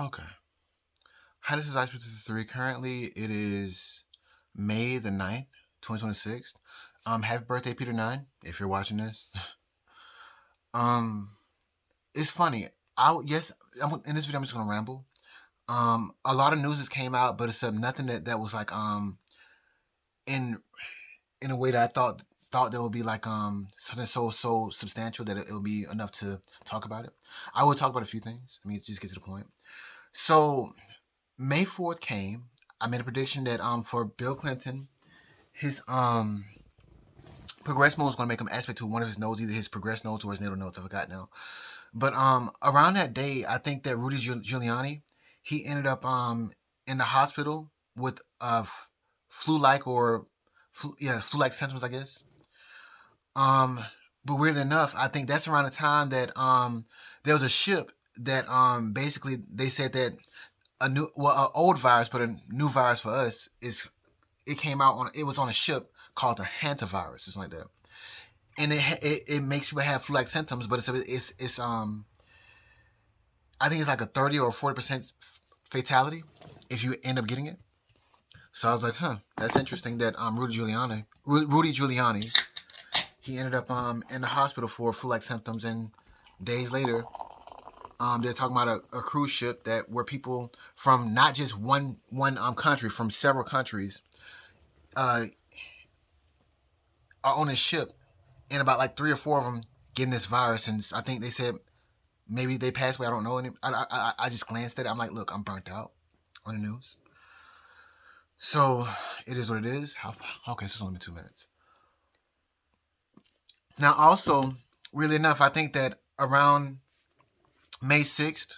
Okay. Hi, this is Ice 3. Currently, it is May the 9th, 2026. Happy birthday, Peter 9, if you're watching this. Um, it's funny. Yes, in this video, I'm just gonna ramble. A lot of news has came out, but it's nothing that was like in in a way that I thought there would be like something so substantial that it would be enough to talk about it. I will talk about a few things. I mean, just get to the point. So May 4th came. I made a prediction that for Bill Clinton, his progress mode is going to make him aspect to one of his nodes, either his progress nodes or his natal nodes. I forgot now. But around that day, I think that Rudy Giuliani, he ended up in the hospital with flu-like or flu-like symptoms, I guess. Um, but weirdly enough, I think that's around the time that there was a ship that basically they said that an old virus, but a new virus for us is it came out on it was on a ship called the hantavirus, something like that, and it makes people have flu-like symptoms, but it's I think it's like a 30 or 40% fatality if you end up getting it. So I was like, that's interesting that Rudy Giuliani, he ended up in the hospital for flu-like symptoms, and days later, they're talking about a cruise ship that where people from not just one country, from several countries, uh, are on a ship, and about like 3 or 4 of them getting this virus, and I think they said maybe they passed away. I don't know. I just glanced at it. I'm like, look, I'm burnt out on the news. So it is what it is. Okay, so it's only been 2 minutes. Now, also, really enough, I think that around May 6th,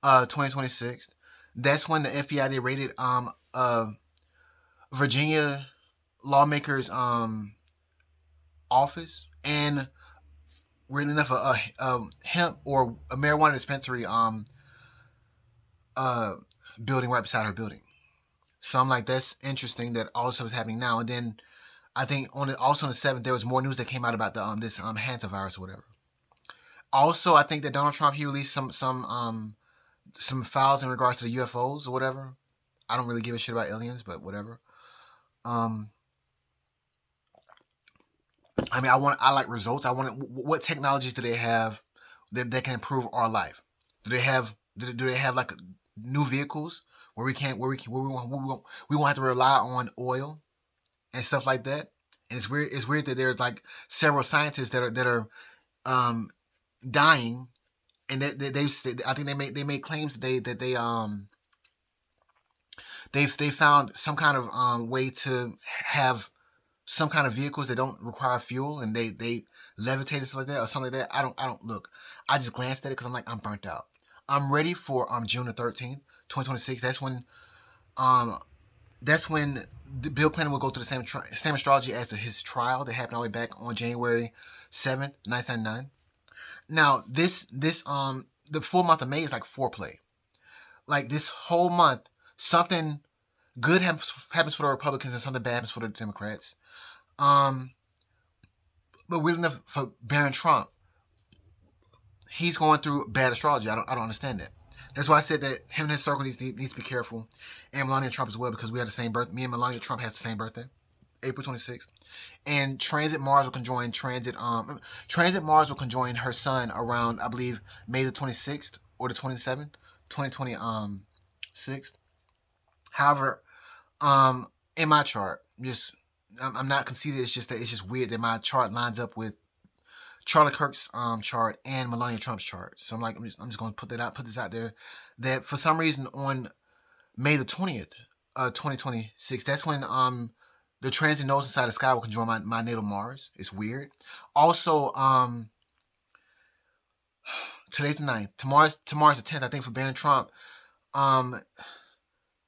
2026, that's when the FBI they raided Virginia lawmakers office, and really enough a hemp or a marijuana dispensary uh building right beside her building. So I'm like, that's interesting that all this stuff is happening now. And then I think also on the 7th there was more news that came out about the this hantavirus or whatever. Also, I think that Donald Trump he released some files in regards to the UFOs or whatever. I don't really give a shit about aliens, but whatever. Um, I mean, I like results. I want what technologies do they have that can improve our life? Do they have like new vehicles where we can't where we won't have to rely on oil and stuff like that? And it's weird. It's weird that there's like several scientists that are um dying, and they I think they made claims that they found some kind of way to have some kind of vehicles that don't require fuel, and they levitate and stuff like that or something like that. I don't look. I just glanced at it because I'm like, I'm burnt out. I'm ready for June the 13th, 2026. Um that's when Bill Clinton will go through the same astrology as his trial that happened all the way back on January 7th, 1999. Now this the full month of May is like foreplay. Like this whole month, something good happens for the Republicans and something bad happens for the Democrats. Um, but weird enough for Barron Trump, he's going through bad astrology. I don't understand that. That's why I said that him and his circle needs to be careful, and Melania Trump as well, because we had the same birth. Me and Melania Trump has the same birthday, April 26th, and transit Mars will conjoin her sun around, I believe, May the 26th or the 27th, 2026. However, in my chart, just I'm not conceited. It's just that it's just weird that my chart lines up with Charlie Kirk's chart and Melania Trump's chart. So I'm like, I'm just going to put this out there, that for some reason on May the 20th, 2026, that's when the transit nodes inside the sky will conjoin my natal Mars. It's weird. Also, today's the 9th. Tomorrow's the 10th. I think for Barron Trump, um,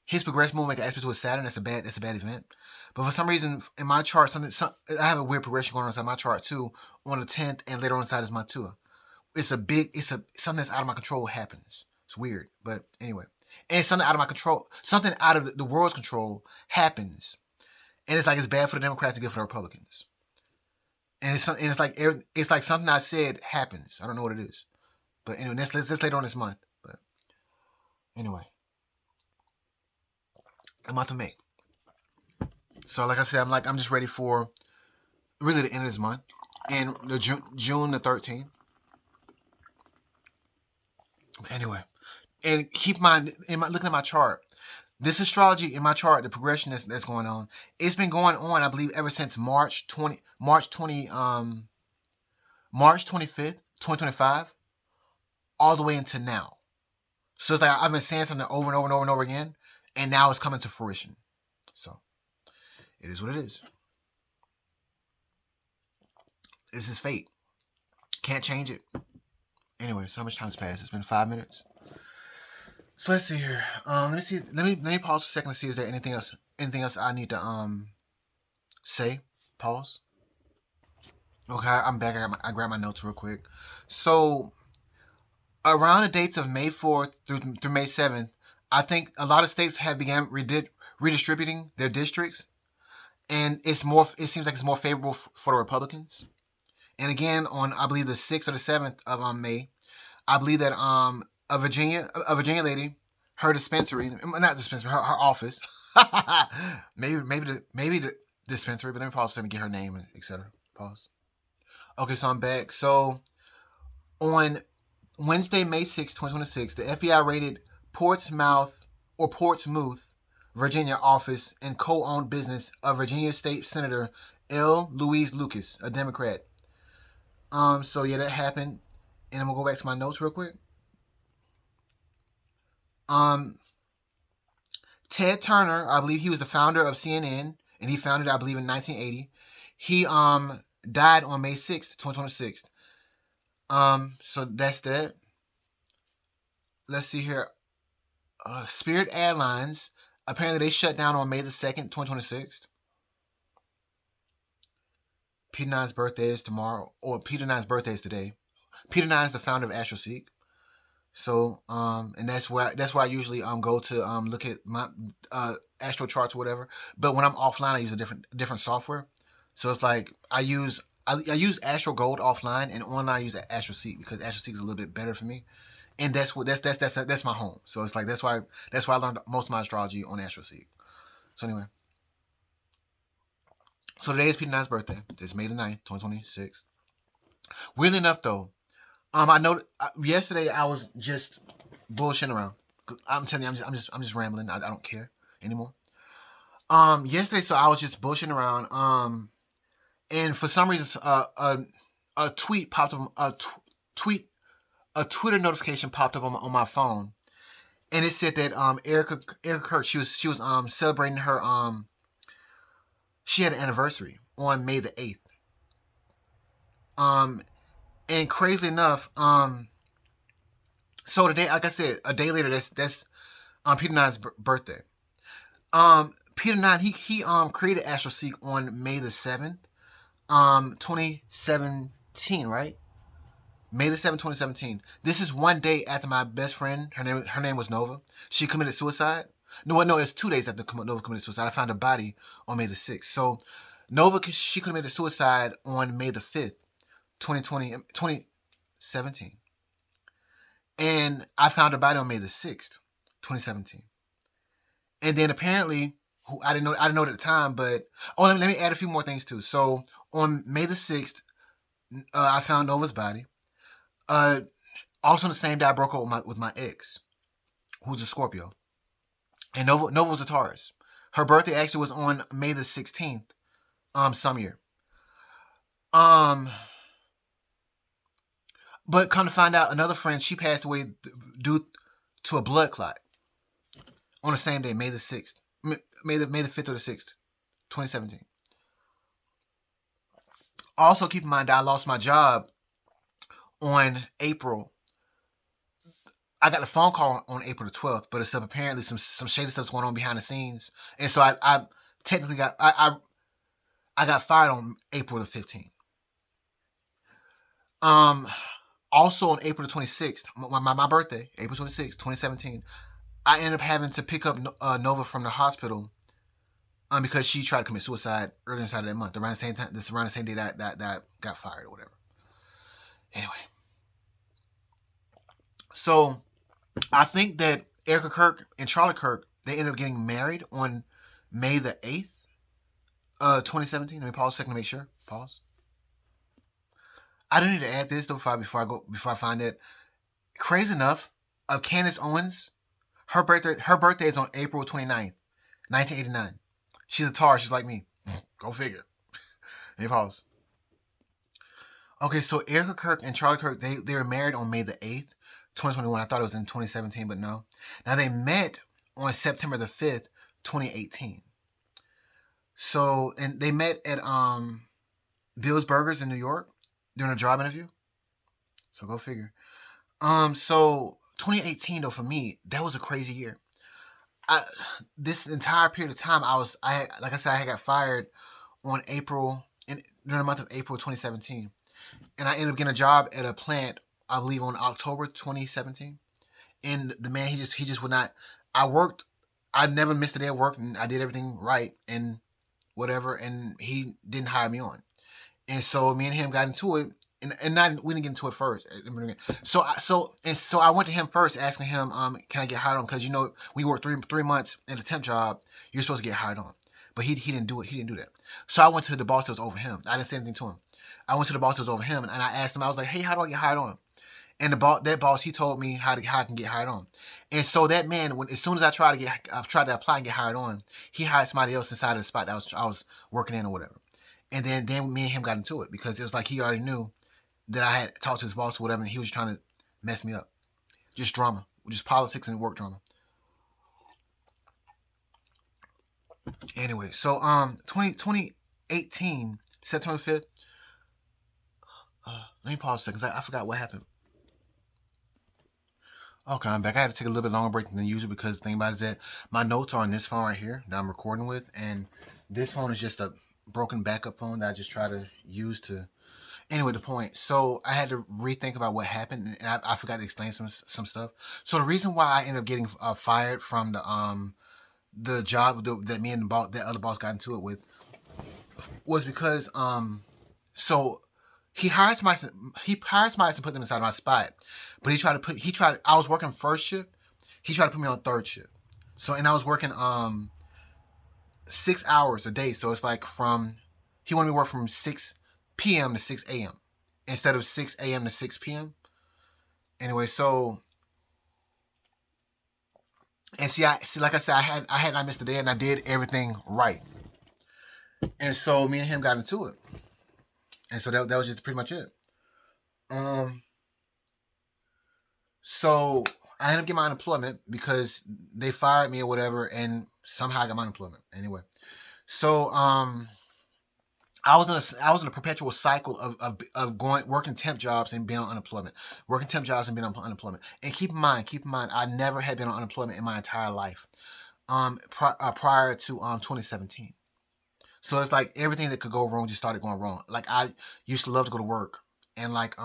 his progression will make an aspect to his Saturn. That's a bad event. But for some reason in my chart, I have a weird progression going on inside my chart too on the 10th, and later on inside is my tour. Something that's out of my control happens. It's weird, but anyway, and something out of my control, something out of the world's control happens, and it's like it's bad for the Democrats and good for the Republicans, and it's like something I said happens. I don't know what it is, but anyway, that's later on this month. But Anyway, the month of May. So like I said, I'm just ready for really the end of this month and the June the 13th. Anyway, and keep in mind, looking at my chart, this astrology in my chart, the progression that's going on, it's been going on, I believe, ever since March 25th, 2025, all the way into now. So it's like I've been saying something over and over and over and over again, and now it's coming to fruition. So it is what it is. This is fate. Can't change it. Anyway, so how much time's passed? It's been 5 minutes. So let's see here. Let me see. Let me pause for a second to see is there anything else I need to say. Pause. Okay, I'm back. I grabbed my notes real quick. So around the dates of May 4th through May 7th, I think a lot of states have began redistributing their districts, and it's more. It seems like it's more favorable for the Republicans. And again, on I believe the 6th or the 7th of May, I believe that a Virginia lady, her dispensary, not dispensary, her office, maybe the dispensary, but let me pause and get her name and etc. Pause. Okay, so I'm back. So on Wednesday, May 6, 2026, the FBI raided Portsmouth, Virginia office and co-owned business of Virginia State Senator L. Louise Lucas, a Democrat. So yeah, that happened, and I'm gonna go back to my notes real quick. Um, Ted Turner, I believe he was the founder of CNN, and he founded, I believe, in 1980. He died on May 6th, 2026. So that's that. Let's see here. Spirit Airlines, apparently they shut down on May the 2nd, 2026. Peter Nine's birthday is tomorrow, or Peter Nine's birthday is today. Peter Nine is the founder of AstroSeek. So, and that's where I usually go to look at my astro charts or whatever. But when I'm offline, I use a different software. So it's like I use Astro Gold offline, and online I use AstroSeek because AstroSeek is a little bit better for me. And that's my home. So it's like that's why I learned most of my astrology on AstroSeek. So anyway, so today is Peter Nine's birthday. It's May the 9th, 2026. Weirdly enough, though, I know yesterday I was just bullshitting around. I'm telling you, I'm just rambling. I don't care anymore. Yesterday, so I was just bullshitting around. And for some reason, a tweet popped up. A Twitter notification popped up on my phone, and it said that Erica Kirk, she was celebrating her she had an anniversary on May the 8th. And crazy enough, so today, like I said, a day later, that's Peter Nine's birthday. Peter Nine, he created AstroSeek on May the 7th, 2017, right? May the 7th, 2017. This is one day after my best friend, her name was Nova. She committed suicide. No, it's 2 days after Nova committed suicide. I found her body on May the 6th. So Nova, she committed suicide on May the 5th, 2017. And I found her body on May the 6th, 2017. And then apparently, I didn't know at the time, but let me add a few more things too. So on May the 6th, I found Nova's body. Also on the same day, I broke up with my ex, who's a Scorpio, and Nova was a Taurus. Her birthday actually was on May the 16th, some year. But come to find out, another friend, she passed away due to a blood clot on the same day, May the 6th, May the 5th or the 6th, 2017. Also, keep in mind that I lost my job on April. I got a phone call on April the 12th, but it's apparently some shady stuff's going on behind the scenes, and so I technically got I got fired on April the 15th. Also on April the 26th, my birthday, April 26th, 2017, I ended up having to pick up Nova from the hospital because she tried to commit suicide early inside of that month, around the same time. This around the same day that I got fired or whatever. Anyway, so I think that Erica Kirk and Charlie Kirk, they ended up getting married on May the 8th, 2017. Let me pause a second to make sure. Pause. I don't need to add this though before I find it. Crazy enough, of Candace Owens, her birthday is on April 29th, 1989. She's a Taurus, she's like me. Go figure. Let me pause. Okay, so Erica Kirk and Charlie Kirk, they were married on May the 8th, 2021. I thought it was in 2017, but no. Now they met on September the 5th, 2018. So, and they met at Bill's Burgers in New York during a job interview. So go figure. So 2018 though for me, that was a crazy year. I This entire period of time like I said, I got fired on during the month of April 2017, and I ended up getting a job at a plant, I believe, on October 2017. And the man, he just would not. I worked. I never missed a day of work, and I did everything right and whatever. And he didn't hire me on. And so me and him got into it, and not we didn't get into it first. So I went to him first, asking him, can I get hired on? Because we worked 3 months in a temp job. You're supposed to get hired on, but he didn't do it. He didn't do that. So I went to the boss that was over him. I didn't say anything to him. I went to the boss that was over him, and I asked him. I was like, hey, how do I get hired on? And that boss, he told me how I can get hired on. And so that man, as soon as I tried to apply and get hired on, he hired somebody else inside of the spot that I was working in or whatever. And then me and him got into it because it was like he already knew that I had talked to his boss or whatever, and he was trying to mess me up. Just drama, just politics and work drama. Anyway, so 2018 September 5th. Let me pause a second. I forgot what happened. Okay, I'm back. I had to take a little bit longer break than usual because the thing about it is that my notes are on this phone right here that I'm recording with, and this phone is just a broken backup phone that I just try to use to. Anyway, the point. So I had to rethink about what happened, and I forgot to explain some stuff. So the reason why I ended up getting fired from the job that me and that other boss got into it with was because so he hired somebody to put them inside my spot, but he tried. I was working first shift. He tried to put me on third shift. So and I was working 6 hours a day. So it's like he wanted me to work from 6 p.m. to 6 a.m. instead of 6 a.m. to 6 p.m. Anyway, so and like I said, I had not missed a day, and I did everything right. And so me and him got into it, and so that was just pretty much it. Um, so I ended up getting my unemployment because they fired me or whatever, and somehow I got my unemployment anyway. So I was in a perpetual cycle of going working temp jobs and being on unemployment, working temp jobs and being on unemployment. And keep in mind, I never had been on unemployment in my entire life. Prior to 2017. So it's like everything that could go wrong just started going wrong. Like I used to love to go to work and like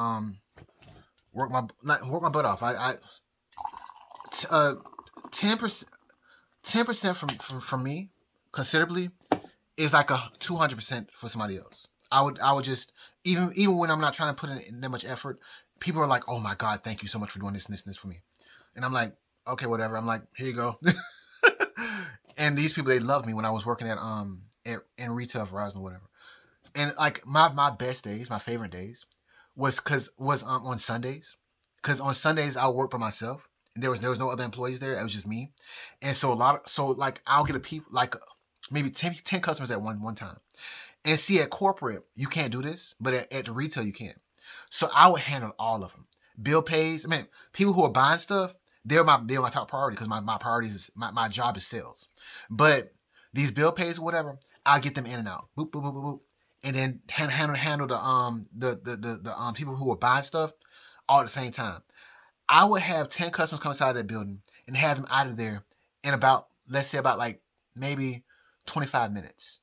work my butt off. I 10% 10% from me considerably is like a 200% for somebody else. I would just even when I'm not trying to put in that much effort, people are like, oh my god, thank you so much for doing this and this and this for me, and I'm like, okay, whatever. I'm like, here you go. And these people, they loved me when I was working in retail Verizon or whatever. And like my best days, my favorite days, was on Sundays, because on Sundays I work by myself. And there was no other employees there. It was just me, and so like I'll get a people like maybe 10 customers at one time. And see, at corporate you can't do this, but at the retail you can. So I would handle all of them. Bill pays. I mean, people who are buying stuff, they're my top priority because my priority is my job is sales. But these bill pays or whatever, I'll get them in and out. Boop boop boop boop boop. And then handle the people who are buying stuff all at the same time. I would have 10 customers come inside that building and have them out of there in about, let's say, about like maybe 25 minutes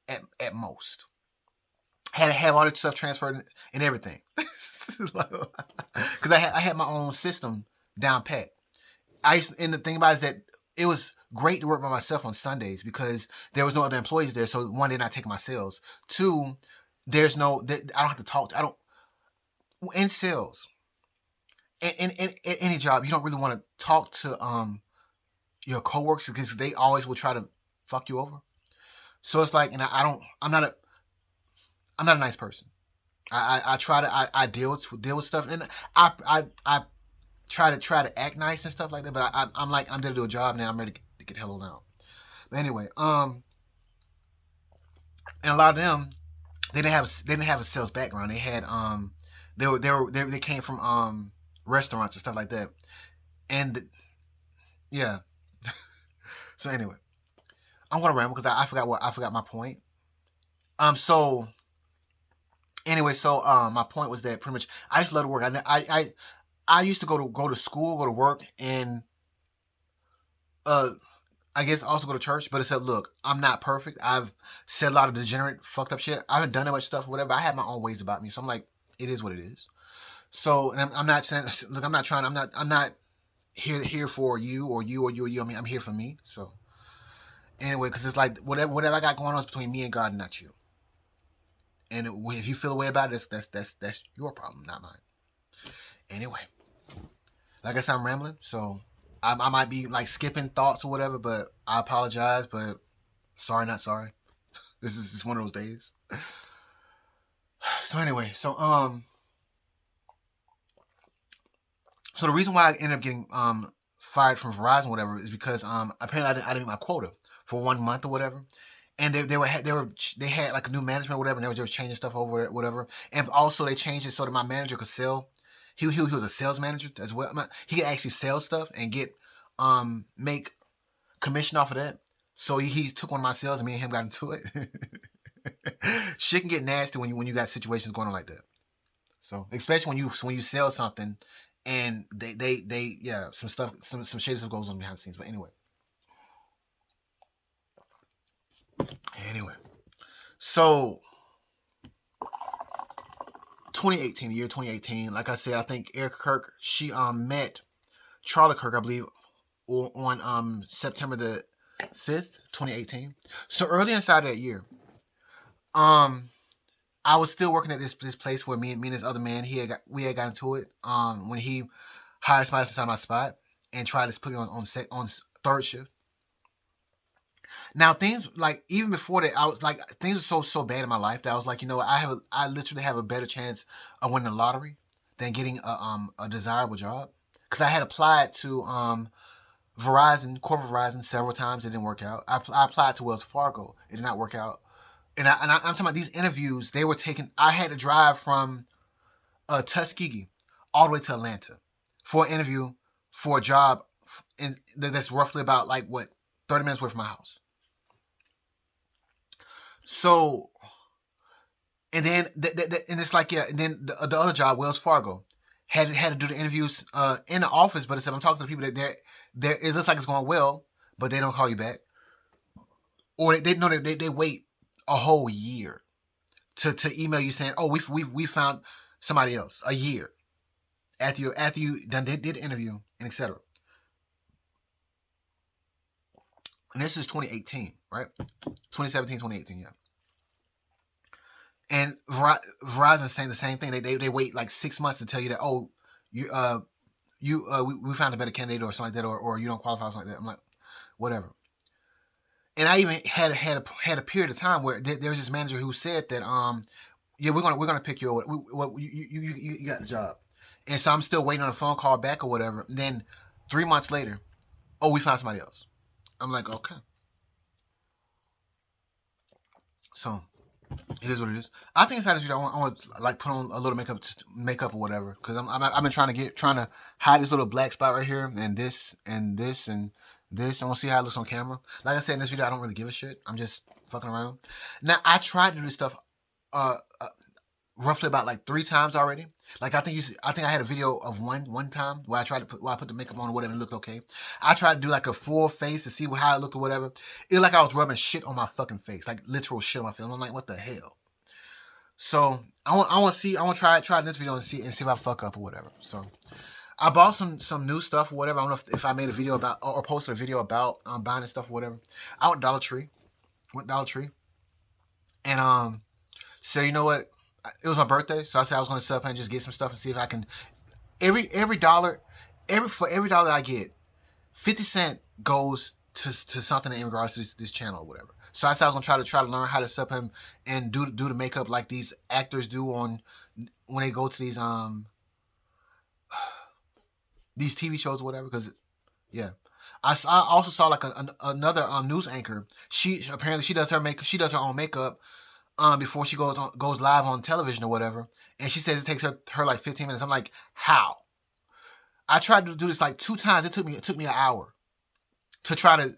at most. Had to have all the stuff transferred and everything. Because I had my own system down pat. And the thing about it is that it was great to work by myself on Sundays because there was no other employees there. So one, they're not taking my sales. Two, I don't have to talk. I don't in sales. In any job, you don't really want to talk to your coworkers because they always will try to fuck you over. So it's like, and I don't, I'm not a nice person. I try to I deal with stuff, and I try to act nice and stuff like that. But I'm like, I'm there to do a job now. I'm ready to get hell on out. But anyway, and a lot of them they didn't have a sales background. They had they came from restaurants and stuff like that. And yeah. So anyway, I'm gonna ramble because I forgot what I forgot my point. So anyway, so my point was that pretty much I used to love to work. I used to go to school, go to work, and uh I guess also go to church. But it said, look, I'm not perfect. I've said a lot of degenerate, fucked up shit. I haven't done that much stuff, whatever. I have my own ways about me, so I'm like, it is what it is. So, and I'm not saying, look, I'm not trying. I'm not here for you or you or you or you. I mean, I'm here for me. So anyway, because it's like whatever I got going on is between me and God, and not you. And if you feel a way about it, that's your problem, not mine. Anyway, like I said, I'm rambling, so I might be like skipping thoughts or whatever, but I apologize. But sorry, not sorry. This is just one of those days. So anyway, so the reason why I ended up getting fired from Verizon or whatever is because apparently I didn't meet my quota for 1 month or whatever. And they had like a new management or whatever, and they were just changing stuff over whatever. And also they changed it so that my manager could sell. He was a sales manager as well. He could actually sell stuff and get make commission off of that. So he took one of my sales, and me and him got into it. Shit can get nasty when you got situations going on like that. So especially when you sell something, and they yeah, some stuff, some shady stuff goes on behind the scenes. But anyway, so 2018, the year 2018, like I said, I think Eric Kirk, she met Charlie Kirk, I believe, on September the 5th, 2018. So early inside that year, um I was still working at this place where me and this other man, we had got into it when he hired somebody to sign my spot and tried to put me on third shift. Now things like even before that, I was like things were so bad in my life that I was like, you know, I literally have a better chance of winning the lottery than getting a desirable job, because I had applied to Verizon, corporate Verizon, several times. It didn't work out. I applied to Wells Fargo. It did not work out. I'm talking about these interviews. They were taking. I had to drive from Tuskegee all the way to Atlanta for an interview for a job that's roughly about like what 30 minutes away from my house. So and then and it's like, yeah, and then the other job, Wells Fargo, had to do the interviews in the office, but it said I'm talking to the people that it looks like it's going well, but they don't call you back, or they know they wait a whole year to email you saying, oh, we found somebody else, a year after you done did the interview and etc. And this is 2018, right? 2017, 2018, yeah. And Verizon's saying the same thing. They wait like 6 months to tell you that, oh, we found a better candidate or something like that, or you don't qualify or something like that. I'm like, whatever. And I even had a period of time where there was this manager who said that yeah, we're gonna pick you. You got the job, and so I'm still waiting on a phone call back or whatever. And then 3 months later, oh, we found somebody else. I'm like, okay. So it is what it is. I think inside this video, I want to like put on a little makeup or whatever, because I've been trying to hide this little black spot right here, and this and this and this. I want to see how it looks on camera. Like I said in this video, I don't really give a shit. I'm just fucking around. Now I tried to do this stuff uh, uh roughly about like 3 times already. Like I think I had a video of one time where I put the makeup on or whatever and it looked okay. I tried to do like a full face to see how it looked or whatever. It looked like I was rubbing shit on my fucking face, like literal shit on my face. I'm like, what the hell? So I want to see. I want to try this video and see if I fuck up or whatever. So I bought some new stuff or whatever. I don't know if I made a video about or posted a video about buying this stuff or whatever. I went Dollar Tree. And so you know what? It was my birthday, so I said I was going to sub and just get some stuff and see if I can. Every dollar, for every dollar I get, 50 cent goes to something in regards to this channel or whatever. So I said I was gonna try to learn how to sub him and do the makeup like these actors do on when they go to these TV shows or whatever. Because yeah, I also saw like another news anchor. She apparently she does her makeup. She does her own makeup before she goes live on television or whatever. And she says it takes her like 15 minutes. I'm like, how? I tried to do this like 2 times. It took me an hour to try to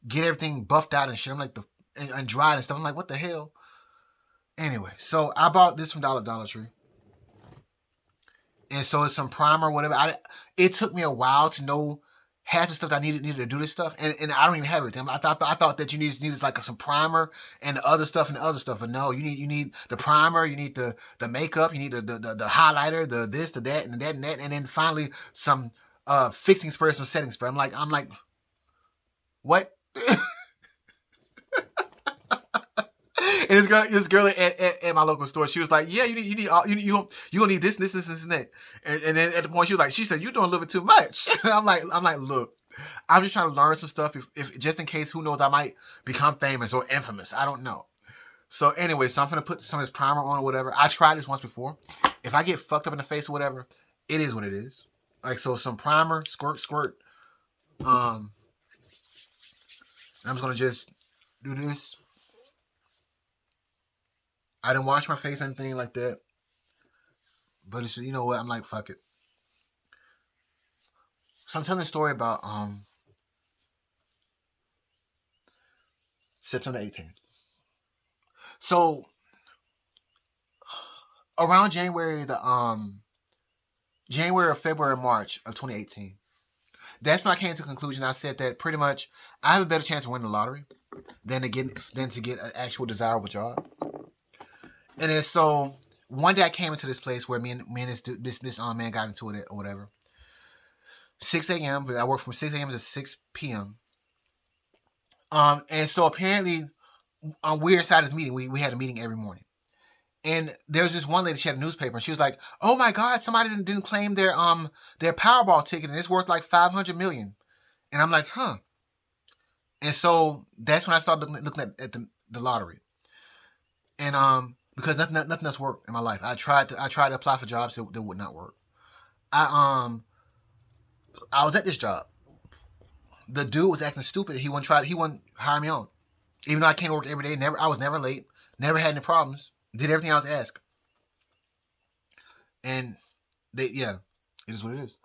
get everything buffed out and shit. I'm like and dried and stuff. I'm like, what the hell? Anyway, so I bought this from Dollar Tree. And so it's some primer, or whatever. It took me a while to know half the stuff that I needed to do this stuff, and I don't even have everything. I thought that you needed like some primer and the other stuff, but no, you need the primer, you need the makeup, you need the highlighter, the this, the that, and that, and then finally some fixing spray, some setting spray. I'm like, what? And this girl at my local store, she was like, "Yeah, you gonna need this, and that." And then at the point, she said, "You're doing a little bit too much." I'm like, look, I'm just trying to learn some stuff, if just in case, who knows, I might become famous or infamous. I don't know. So anyway, so I'm gonna put some of this primer on or whatever. I tried this once before. If I get fucked up in the face or whatever, it is what it is. Like, so some primer, squirt. I'm just gonna just do this. I didn't wash my face or anything like that. But it's, you know what? I'm like, fuck it. So I'm telling a story about September 18th. So around January or February or March of 2018, that's when I came to the conclusion. I said that pretty much I have a better chance of winning the lottery than to get an actual desirable job. And then so one day I came into this place where me and this man got into it or whatever. 6 a.m. I work from 6 a.m. to 6 p.m. And so apparently we were inside this meeting. We had a meeting every morning. And there's this one lady, she had a newspaper, and she was like, "Oh my God, somebody didn't claim their Powerball ticket, and it's worth like 500 million." And I'm like, huh. And so that's when I started looking at the lottery. And because nothing else worked in my life. I tried to apply for jobs that would not work. I was at this job. The dude was acting stupid. He wouldn't hire me on. Even though I came to work every day, I was never late, never had any problems, did everything I was asked. And yeah, it is what it is.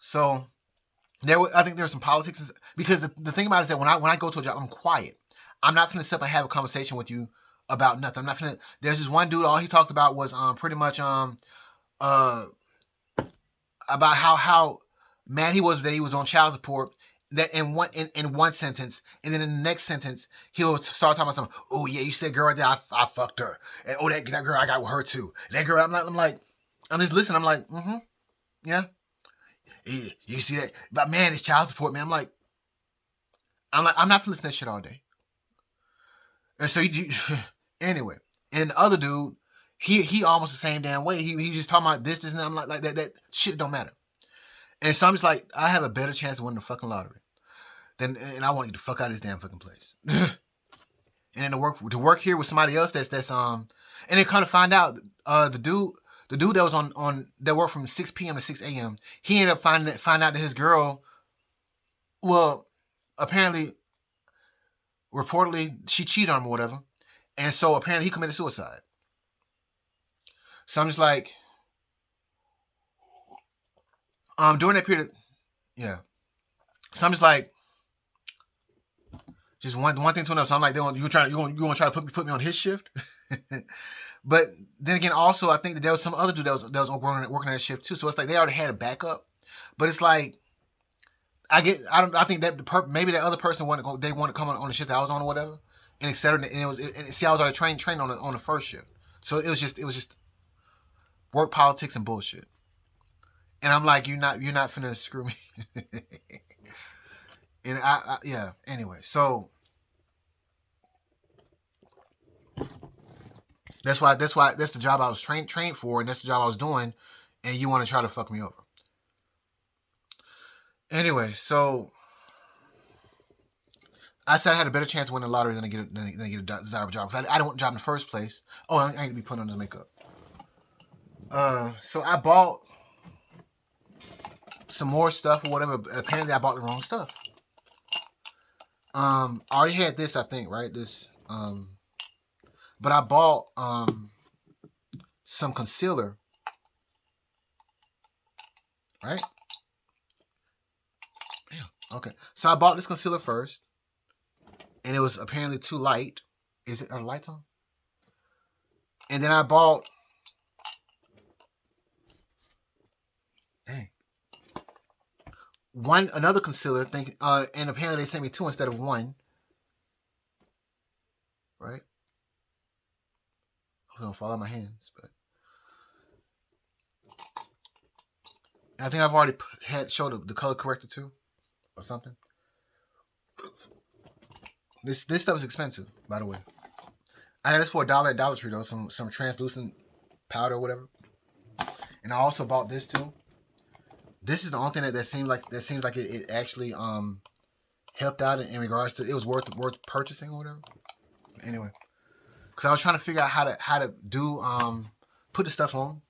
So I think there's some politics, because the thing about it is that when I go to a job, I'm quiet. I'm not gonna sit up and have a conversation with you about nothing. I'm not gonna. There's this one dude. All he talked about was pretty much uh about how mad he was that he was on child support. That in one sentence, and then in the next sentence he'll start talking about something. Oh yeah, you said girl right there, I fucked her. And oh that girl I got with her too. That girl, I'm just listening. I'm like, yeah. You see that? But man, it's child support, man. I'm not listening to that shit all day. And so anyway, and the other dude, he almost the same damn way. He just talking about this, and I'm like that shit don't matter. And so I'm just like, I have a better chance of winning the fucking lottery and I want you to fuck out of this damn fucking place. And then to work here with somebody else and then kind of find out the dude that was on that worked from 6 p.m. to 6 a.m. He ended up find out that his girl, well, apparently, reportedly, she cheated on him or whatever, and so apparently he committed suicide. So I'm just like, during that period, yeah. So I'm just like, just one thing to another. So I'm like, you gonna try to put me on his shift? But then again, also I think that there was some other dude that was working that shift too. So it's like they already had a backup. But it's like I think that maybe that other person they want to come on the shift that I was on or whatever, and etc. And see, I was already trained on the first shift. So it was just work politics and bullshit. And I'm like, you're not finna screw me. And yeah. Anyway, so that's the job I was trained for, and that's the job I was doing, and you want to try to fuck me over. Anyway, so I said I had a better chance of winning the lottery than to get a desirable job because I didn't want a job in the first place. Oh, I ain't to be putting on the makeup. So I bought some more stuff or whatever. Apparently, I bought the wrong stuff. I already had this, I think, right? But I bought some concealer, right? Yeah. Okay. So I bought this concealer first, and it was apparently too light. Is it a light on? And then I bought, dang, another concealer. And apparently they sent me two instead of one, right? I'm gonna fall out my hands, but I think I've already had showed the color corrector too, or something. This stuff is expensive, by the way. I had this for $1 at Dollar Tree though, some translucent powder or whatever. And I also bought this too. This is the only thing that seems like it actually helped out in regards to it was worth purchasing or whatever. Anyway, because I was trying to figure out how to do put the stuff on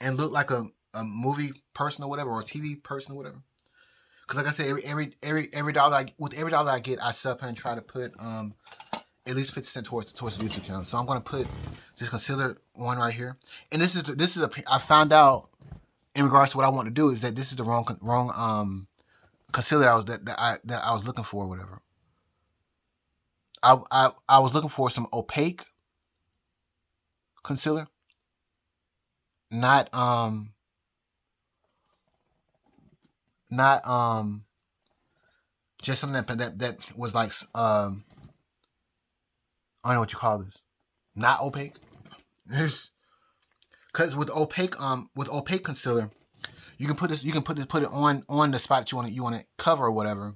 and look like a movie person or whatever, or a TV person or whatever. Because like I said, every dollar every dollar I get, I sit up and try to put at least 50 cents towards the YouTube channel. So I'm gonna put this concealer one right here, and this is a I found out in regards to what I want to do is that this is the wrong concealer that I was looking for or whatever. I was looking for some opaque concealer, not not just something that was like I don't know what you call this, not opaque. Because with opaque concealer, you can put it on the spot that you want to cover or whatever,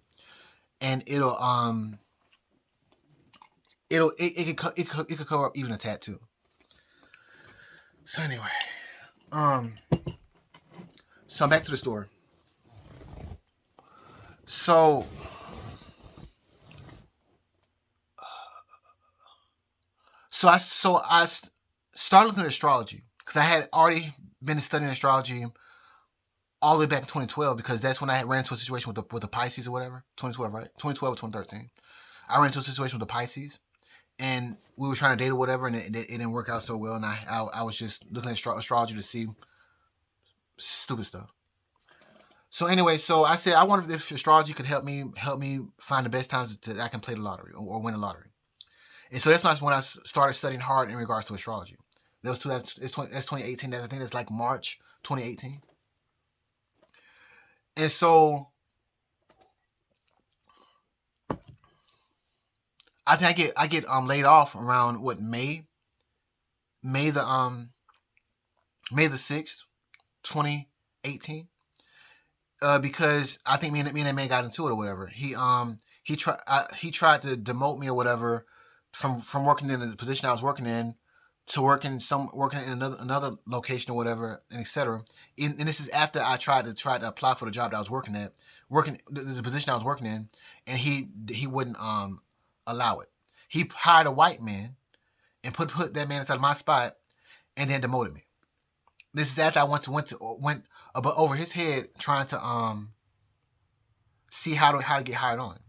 and it could cover up even a tattoo. So anyway, um, so I'm back to the store. So I started looking at astrology because I had already been studying astrology all the way back in 2012 because that's when I ran into a situation with the Pisces or whatever. 2012, right? 2012 or 2013. I ran into a situation with the Pisces, and we were trying to date or whatever, and it didn't work out so well. And I was just looking at astrology to see stupid stuff. So anyway, so I said I wonder if astrology could help me find the best times that I can play the lottery or win the lottery. And so that's when I started studying hard in regards to astrology. That was that's 2018. I think that's like March 2018. And so I think I get laid off around what May the um May the 6th, 2018. Because I think me and that man got into it or whatever. He tried to demote me or whatever from working in the position I was working in to working in another location or whatever, and etc. And this is after I tried to apply for the job that I was working at, working the position I was working in, and he wouldn't allow it. He hired a white man and put that man inside of my spot, and then demoted me. This is after I went over his head trying to see how to get hired on.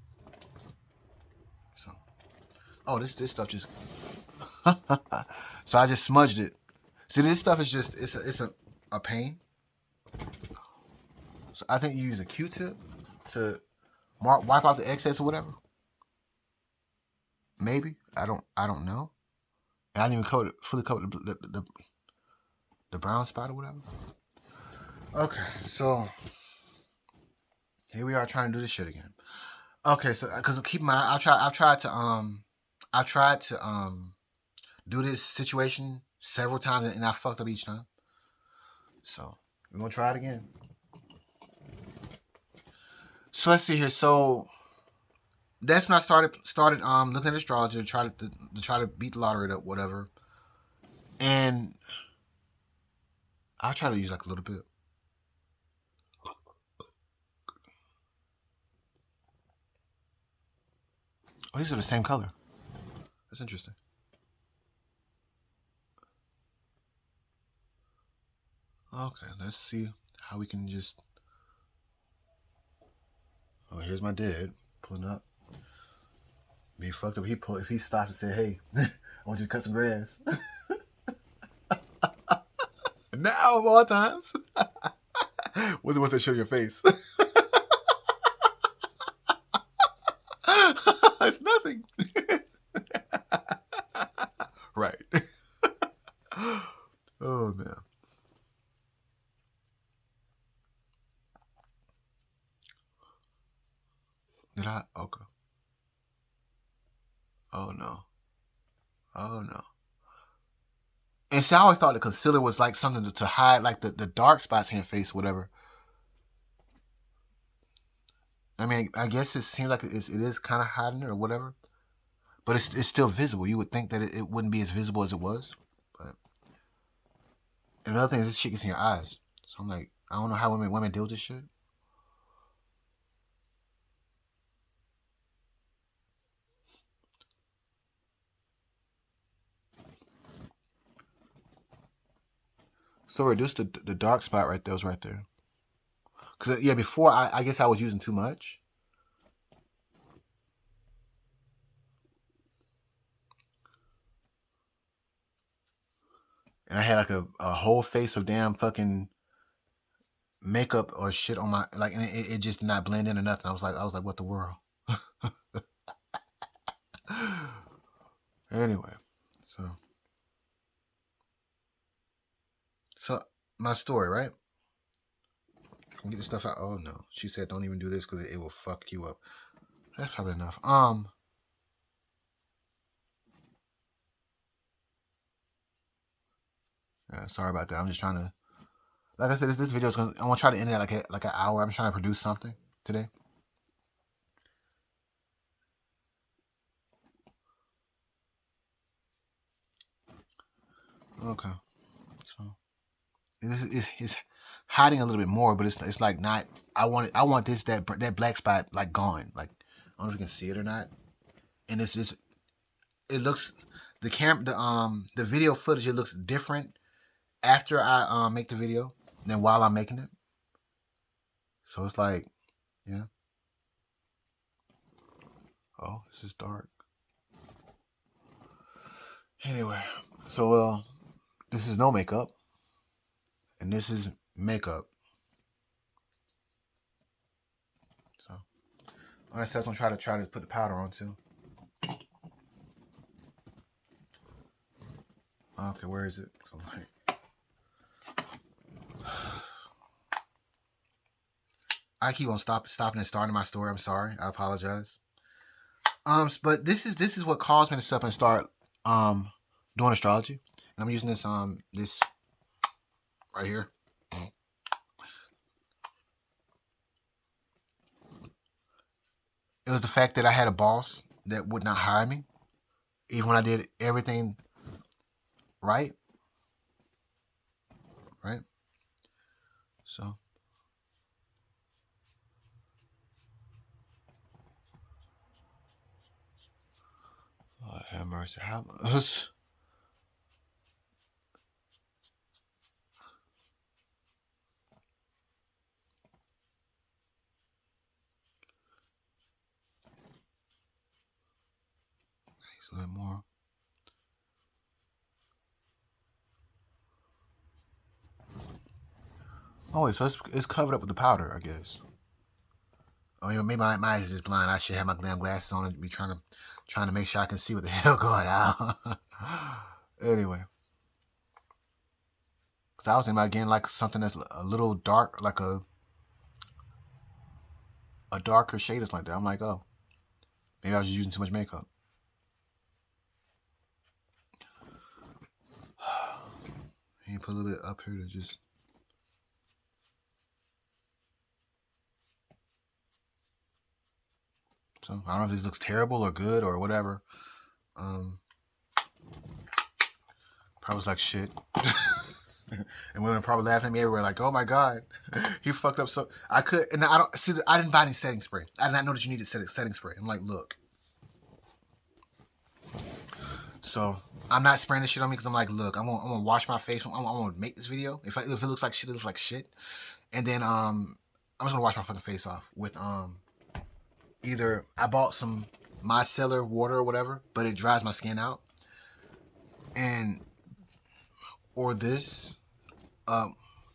So this stuff just so I just smudged it. See, this stuff is just it's a pain. So I think you use a Q-tip to wipe out the excess or whatever. Maybe I don't know. I didn't even fully cover the brown spot or whatever. Okay, so here we are trying to do this shit again. Okay, so because keep in mind, I've tried to do this situation several times and I fucked up each time. So we're gonna try it again. So let's see here. So that's when I started looking at astrology to try to beat the lottery up, whatever. And I'll try to use like a little bit. Oh, these are the same color. That's interesting. Okay, let's see how we can just. Oh, here's my dad pulling up. Be fucked up. If he stops and said, "Hey, I want you to cut some grass." Now of all times, what's the ones that show your face? It's nothing. Right. Oh man. Did I? Okay. Oh no. Oh no. And see, I always thought the concealer was like something to hide like the dark spots in your face, whatever. I mean, I guess it seems like it is kind of hiding it or whatever, but it's still visible. You would think that it wouldn't be as visible as it was, but another thing is this shit gets in your eyes. So I'm like, I don't know how women deal with this shit. So reduce the dark spot right there was right there. Cause yeah, before I guess I was using too much, and I had like a whole face of damn fucking makeup or shit on my like, and it just did not blend in or nothing. I was like, what the world? Anyway, so so my story, right? Can get this stuff out. Oh no, she said don't even do this because it will fuck you up. That's probably enough. Yeah, sorry about that. I'm just trying to, like I said, this video is gonna. I want to try to end it at like an hour. I'm trying to produce something today. Okay, so it's hiding a little bit more, but it's like not. I want this that black spot like gone. Like I don't know if you can see it or not. And it's just it looks the video footage, it looks different after I make the video than while I'm making it. So it's like, yeah. Oh, this is dark. Anyway, so this is no makeup, and this is makeup. So I said I'm gonna try to put the powder on too. Okay, where is it? So like, I keep on stopping and starting my story. I'm sorry. I apologize. But this is what caused me to stop and start doing astrology. And I'm using this right here. It was the fact that I had a boss that would not hire me, even when I did everything right. Right. So, Lord have mercy. How much? A little more. Oh, wait, so it's covered up with the powder, I guess. Oh, maybe my eyes is just blind. I should have my damn glasses on and be trying to make sure I can see what the hell going on. Anyway, because I was thinking about getting like something that's a little dark, like a darker shade or something like that. I'm like, oh, maybe I was just using too much makeup. You put a little bit up here to just. So I don't know if this looks terrible or good or whatever. Um, probably was like shit. And women probably laughing at me everywhere, like, "Oh my god, he fucked up." So I could, and I don't see. I didn't buy any setting spray. I did not know that you needed setting spray. I'm like, look, So I'm not spraying this shit on me because I'm like, look, I'm gonna wash my face. I'm gonna make this video. If it looks like shit, it looks like shit. And then I'm just gonna wash my fucking face off with either I bought some micellar water or whatever, but it dries my skin out, and or this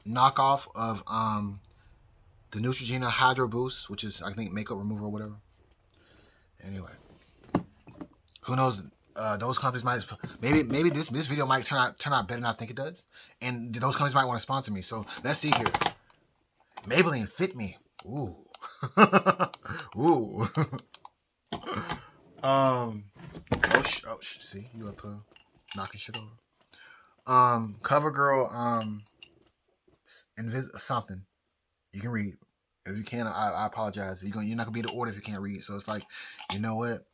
knockoff of the Neutrogena Hydro Boost, which is I think makeup remover or whatever. Anyway, who knows? Those companies might maybe this video might turn out better than I think it does, and those companies might want to sponsor me. So let's see here. Maybelline Fit Me. Ooh. Ooh. See, you up knocking shit over. CoverGirl, something. You can read. If you can't, I apologize. You're not gonna be able to order if you can't read. So it's like, you know what?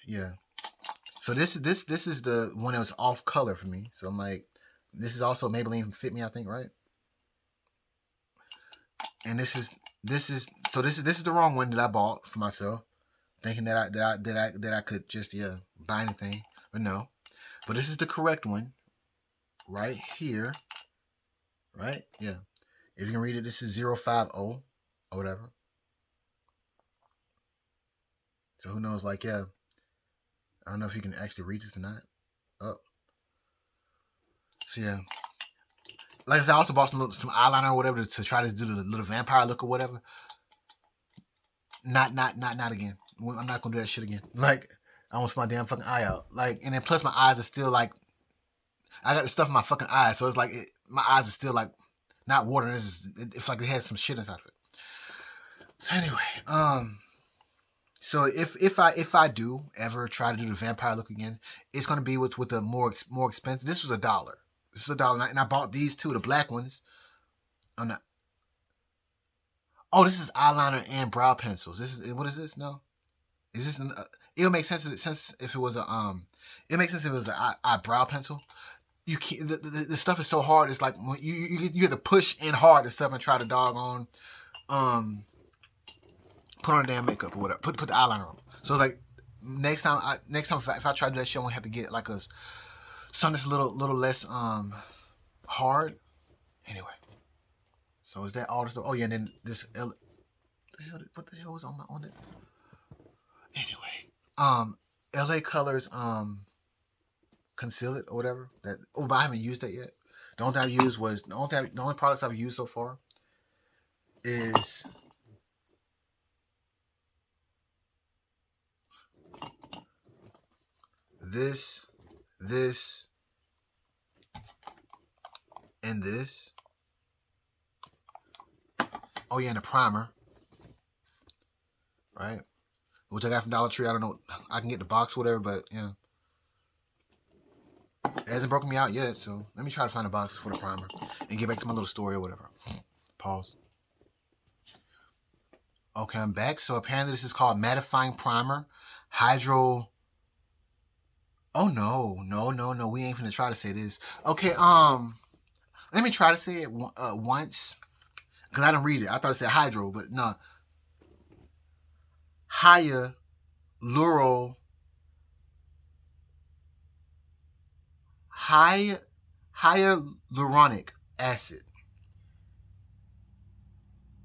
Yeah. So this is the one that was off color for me. So I'm like, this is also Maybelline Fit Me, I think, right? And this is the wrong one that I bought for myself, thinking that I could just buy anything, but no. But this is the correct one, right here, right? Yeah. If you can read it, this is 050 or whatever. So who knows? Like, yeah, I don't know if you can actually read this or not. Oh, so yeah. Like I said, I also bought some eyeliner or whatever to try to do the little vampire look or whatever. Not again. I'm not gonna do that shit again. Like, I almost put my damn fucking eye out. Like, and then plus my eyes are still like, I got the stuff in my fucking eyes, so it's like my eyes are still like not watering. It's like it has some shit inside of it. So anyway, so if I do ever try to do the vampire look again, it's gonna be with the more expensive. This was $1. This is $1, and I bought these two, the black ones. I'm not. Oh, this is eyeliner and brow pencils. This is what is this? No, is this? It'll make sense if it was a It makes sense if it was a brow pencil. You can't. The stuff is so hard. It's like you have to push in hard and stuff and try to doggone put on a damn makeup or whatever. Put the eyeliner on. So it's like next time if I try to do that shit, I'm gonna have to get like something that's a little less hard. Anyway, so is that all the stuff? Oh yeah, and then this what the hell was on it? Anyway, LA Colors Conceal It or whatever. But I haven't used that yet. The only thing I've used was the only products I've used so far is this, and this. Oh yeah, and a primer, right? Which I got from Dollar Tree. I don't know. I can get the box, or whatever, but yeah, it hasn't broken me out yet. So let me try to find a box for the primer and get back to my little story or whatever. Pause. Okay, I'm back. So apparently this is called Mattifying Primer, Hydro. Oh no. We ain't finna try to say this. Okay, let me try to say it once. Because I didn't read it. I thought it said hydro, but no. Hyaluronic acid.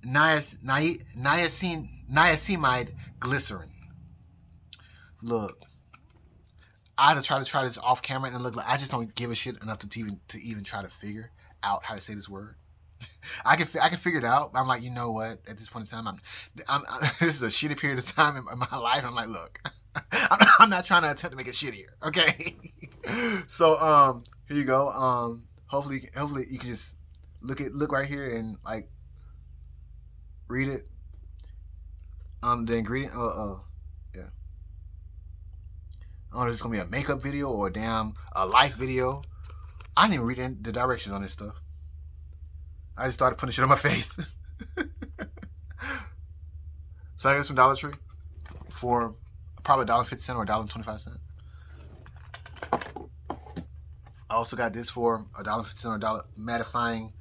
Niacinamide glycerin. Look, I had to try this off camera and look like I just don't give a shit enough to even try to figure out how to say this word. I can figure it out. I'm like, you know what? At this point in time, I'm this is a shitty period of time in my life. I'm like, look, I'm not trying to attempt to make it shittier. Okay. So here you go. Hopefully you can just look right here and like read it. The ingredient. Yeah. I don't know if it's gonna be a makeup video or a life video. I didn't even read the directions on this stuff. I just started putting shit on my face. So I got this from Dollar Tree for probably $1.50 or $1.25. I also got this for $1.50 or $1 mattifying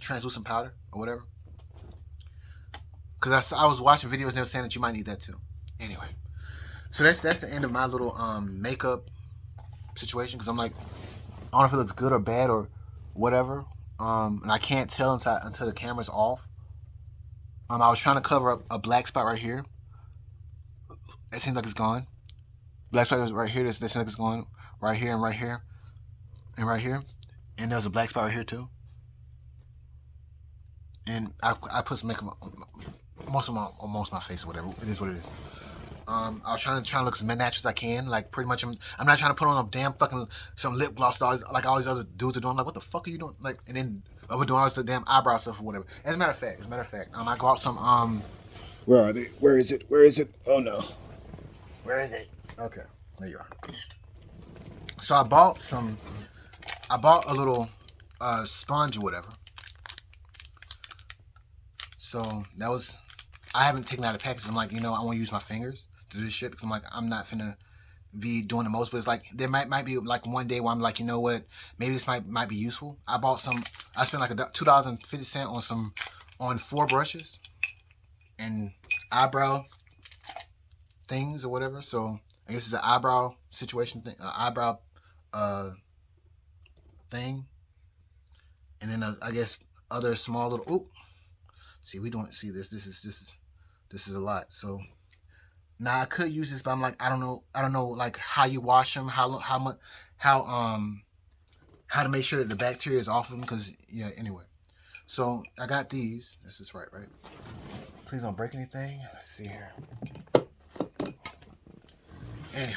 translucent powder or whatever. Because I was watching videos and they were saying that you might need that too. Anyway, So that's the end of my little makeup situation because I'm like, I don't know if it looks good or bad or whatever. And I can't tell until the camera's off. I was trying to cover up a black spot right here. It seems like it's gone. Black spot right here. This seems like it's gone. Right here and right here and right here. And there's a black spot right here too. And I put some makeup on most of my face or whatever. It is what it is. I was trying to look as natural as I can. Like pretty much, I'm not trying to put on a damn fucking some lip gloss like all these other dudes are doing. I'm like, what the fuck are you doing? Like, and then we're doing all this damn eyebrow stuff or whatever. As a matter of fact, I go out some Where are they? Where is it? Where is it? Oh no. Where is it? Okay, there you are. So I bought a little sponge or whatever. So that was, I haven't taken out the package. I'm like, I want to use my fingers to do this shit because I'm like, I'm not finna be doing the most. But it's like there might be like one day where I'm like, you know what, maybe this might be useful. I spent like $2.50 on 4 brushes and eyebrow things or whatever. So I guess it's an eyebrow situation thing, eyebrow thing, and then I guess other small little. Oh, see, we don't see this. This is a lot. So now I could use this, but I'm like, I don't know, like how you wash them, how much, how how to make sure that the bacteria is off of them, because yeah. Anyway, so I got these. This is right. Please don't break anything. Let's see here. Anyway,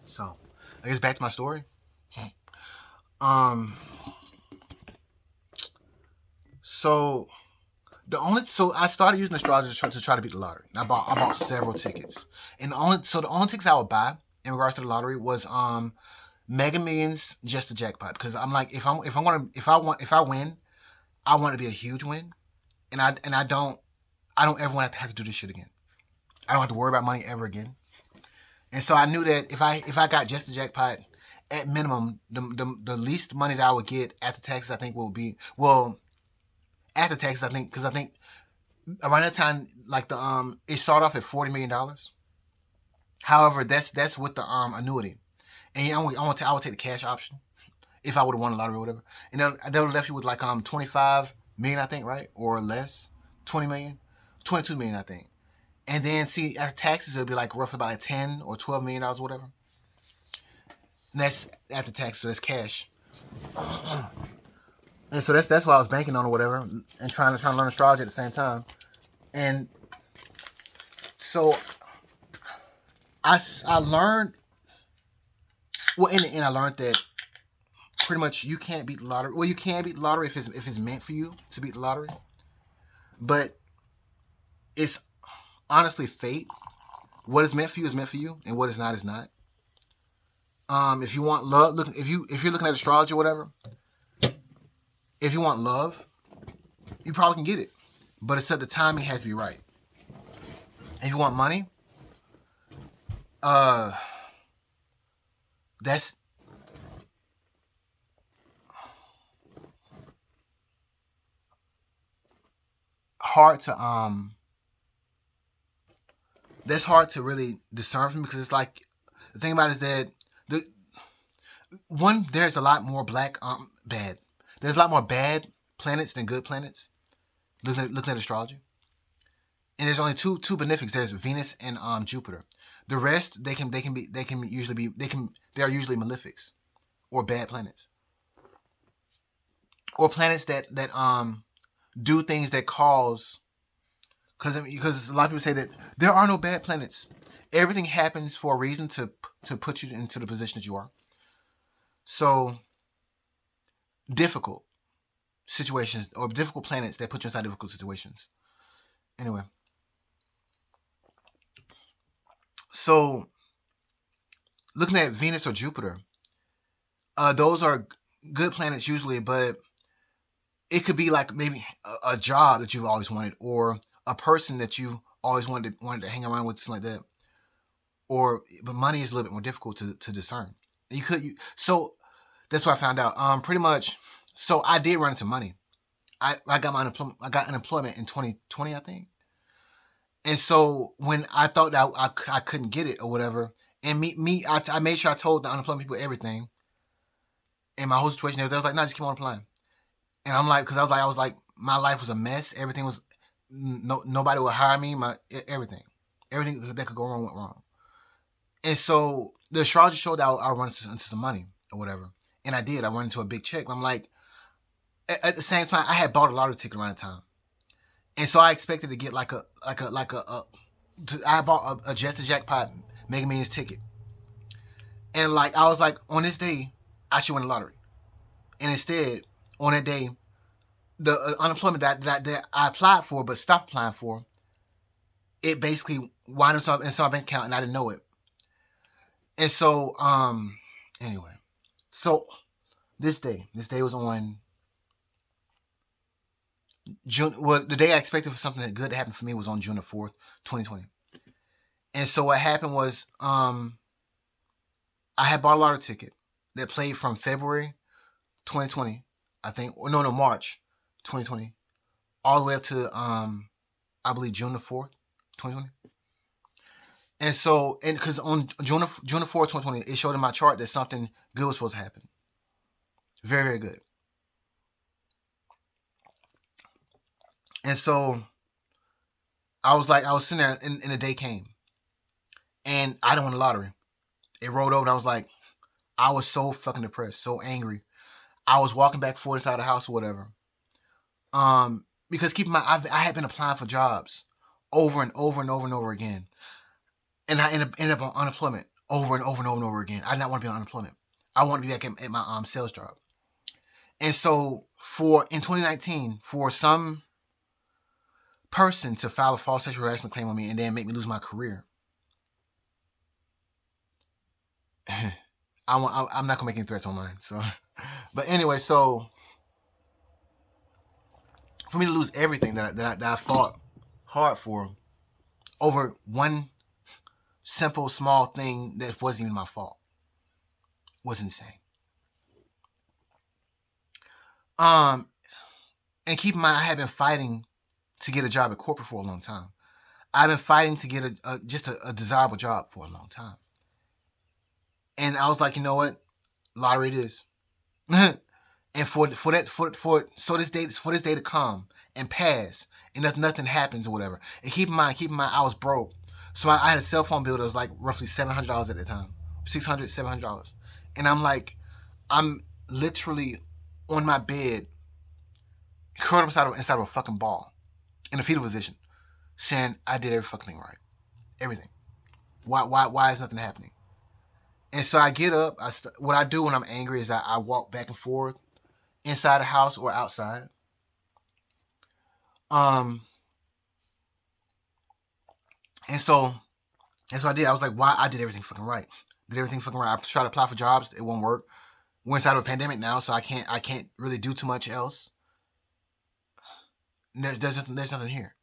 so I guess back to my story. Um, so so I started using astrology to try to beat the lottery. I bought several tickets, and the only tickets I would buy in regards to the lottery was Mega Millions, just the jackpot, because I'm like, if I win, I want it to be a huge win, and I don't ever want to have to do this shit again. I don't have to worry about money ever again. And so I knew that if I got just the jackpot, at minimum, the least money that I would get after taxes, I think will be, well, after taxes, I think, because I think around that time, like it started off at $40 million. However, that's with the annuity, and I would take the cash option if I would have won the lottery or whatever, and that would have left you with like 25 million, I think, right, or less, 20 million, 22 million, I think. And then see, at taxes, it would be like roughly about like $10 or $12 million or whatever. And that's after taxes, so that's cash. And so that's why I was banking on or whatever, and trying to learn astrology at the same time. And so I learned, well, in the end, I learned that pretty much you can't beat the lottery. Well, you can beat the lottery if it's meant for you to beat the lottery, but it's honestly fate. What is meant for you is meant for you, and what is not is not. If you want love, if you're looking at astrology or whatever, if you want love, you probably can get it, but except the timing has to be right. If you want money, uh, that's hard to that's hard to really discern from, because it's like, the thing about it is that the there's a lot more bad. There's a lot more bad planets than good planets. Looking at astrology, and there's only two benefics. There's Venus and Jupiter. The rest, they can usually be they are usually malefics or bad planets, or planets that do things that cause, because a lot of people say that there are no bad planets. Everything happens for a reason to put you into the position that you are. So difficult situations, or difficult planets that put you inside difficult situations. Anyway, so looking at Venus or Jupiter, those are good planets usually, but it could be like maybe a job that you've always wanted, or a person that you always wanted to hang around with, something like that. But money is a little bit more difficult to discern. So that's what I found out. Pretty much. So I did run into money. I got unemployment in 2020, I think, And so when I thought that I couldn't get it or whatever, and I made sure I told the unemployment people everything and my whole situation. They was like, "No, just keep on applying." And I'm like, because I was like, my life was a mess. Everything was nobody would hire me. Everything that could go wrong went wrong. And so the astrology showed that I run into some money or whatever, and I did. I went into a big check. I'm like, at the same time, I had bought a lottery ticket around the time, and so I expected to get I bought a Just a Jackpot Mega Millions ticket, and like I was like, on this day, I should win the lottery, and instead, on that day, the unemployment that I applied for but stopped applying for, it basically wound up in some bank account, and I didn't know it. And so, anyway, so this day was on June. Well, the day I expected for something good to happen for me was on June the 4th, 2020. And so what happened was, I had bought a lottery ticket that played from February 2020, I think, or no, March 2020, all the way up to I believe June the 4th, 2020. And so, and because on June the 4th, 2020, it showed in my chart that something good was supposed to happen. Very, very good. And so I was sitting there, and the day came, and I didn't win the lottery. It rolled over, and I was like, I was so fucking depressed, so angry. I was walking back and forth inside the house or whatever. Because keep in mind, I had been applying for jobs over and over and over and over again, and I ended up on unemployment over and over and over and over again. I did not want to be on unemployment. I wanted to be back at my sales job. And so in 2019, for some person to file a false sexual harassment claim on me and then make me lose my career, I'm not gonna make any threats online. So, but anyway, so for me to lose everything that I fought hard for over one simple small thing that wasn't even my fault was insane. Um, and keep in mind, I had been fighting to get a job at corporate for a long time. I've been fighting to get just a desirable job for a long time. And I was like, you know what, lottery it is. And for this day to come and pass, and nothing happens or whatever. And keep in mind, I was broke, so I had a cell phone bill that was like roughly $700 at the time, $600, $700, and I'm like, I'm literally on my bed, curled up inside of a fucking ball, in a fetal position, saying I did every fucking thing right, everything. Why is nothing happening? And so I get up. What I do when I'm angry is I walk back and forth inside the house or outside. Um, and so that's what I did. I was like, why? I did everything fucking right. Did everything fucking right. I tried to apply for jobs. It won't work. We're inside of a pandemic now, so I can't really do too much else. There's nothing here.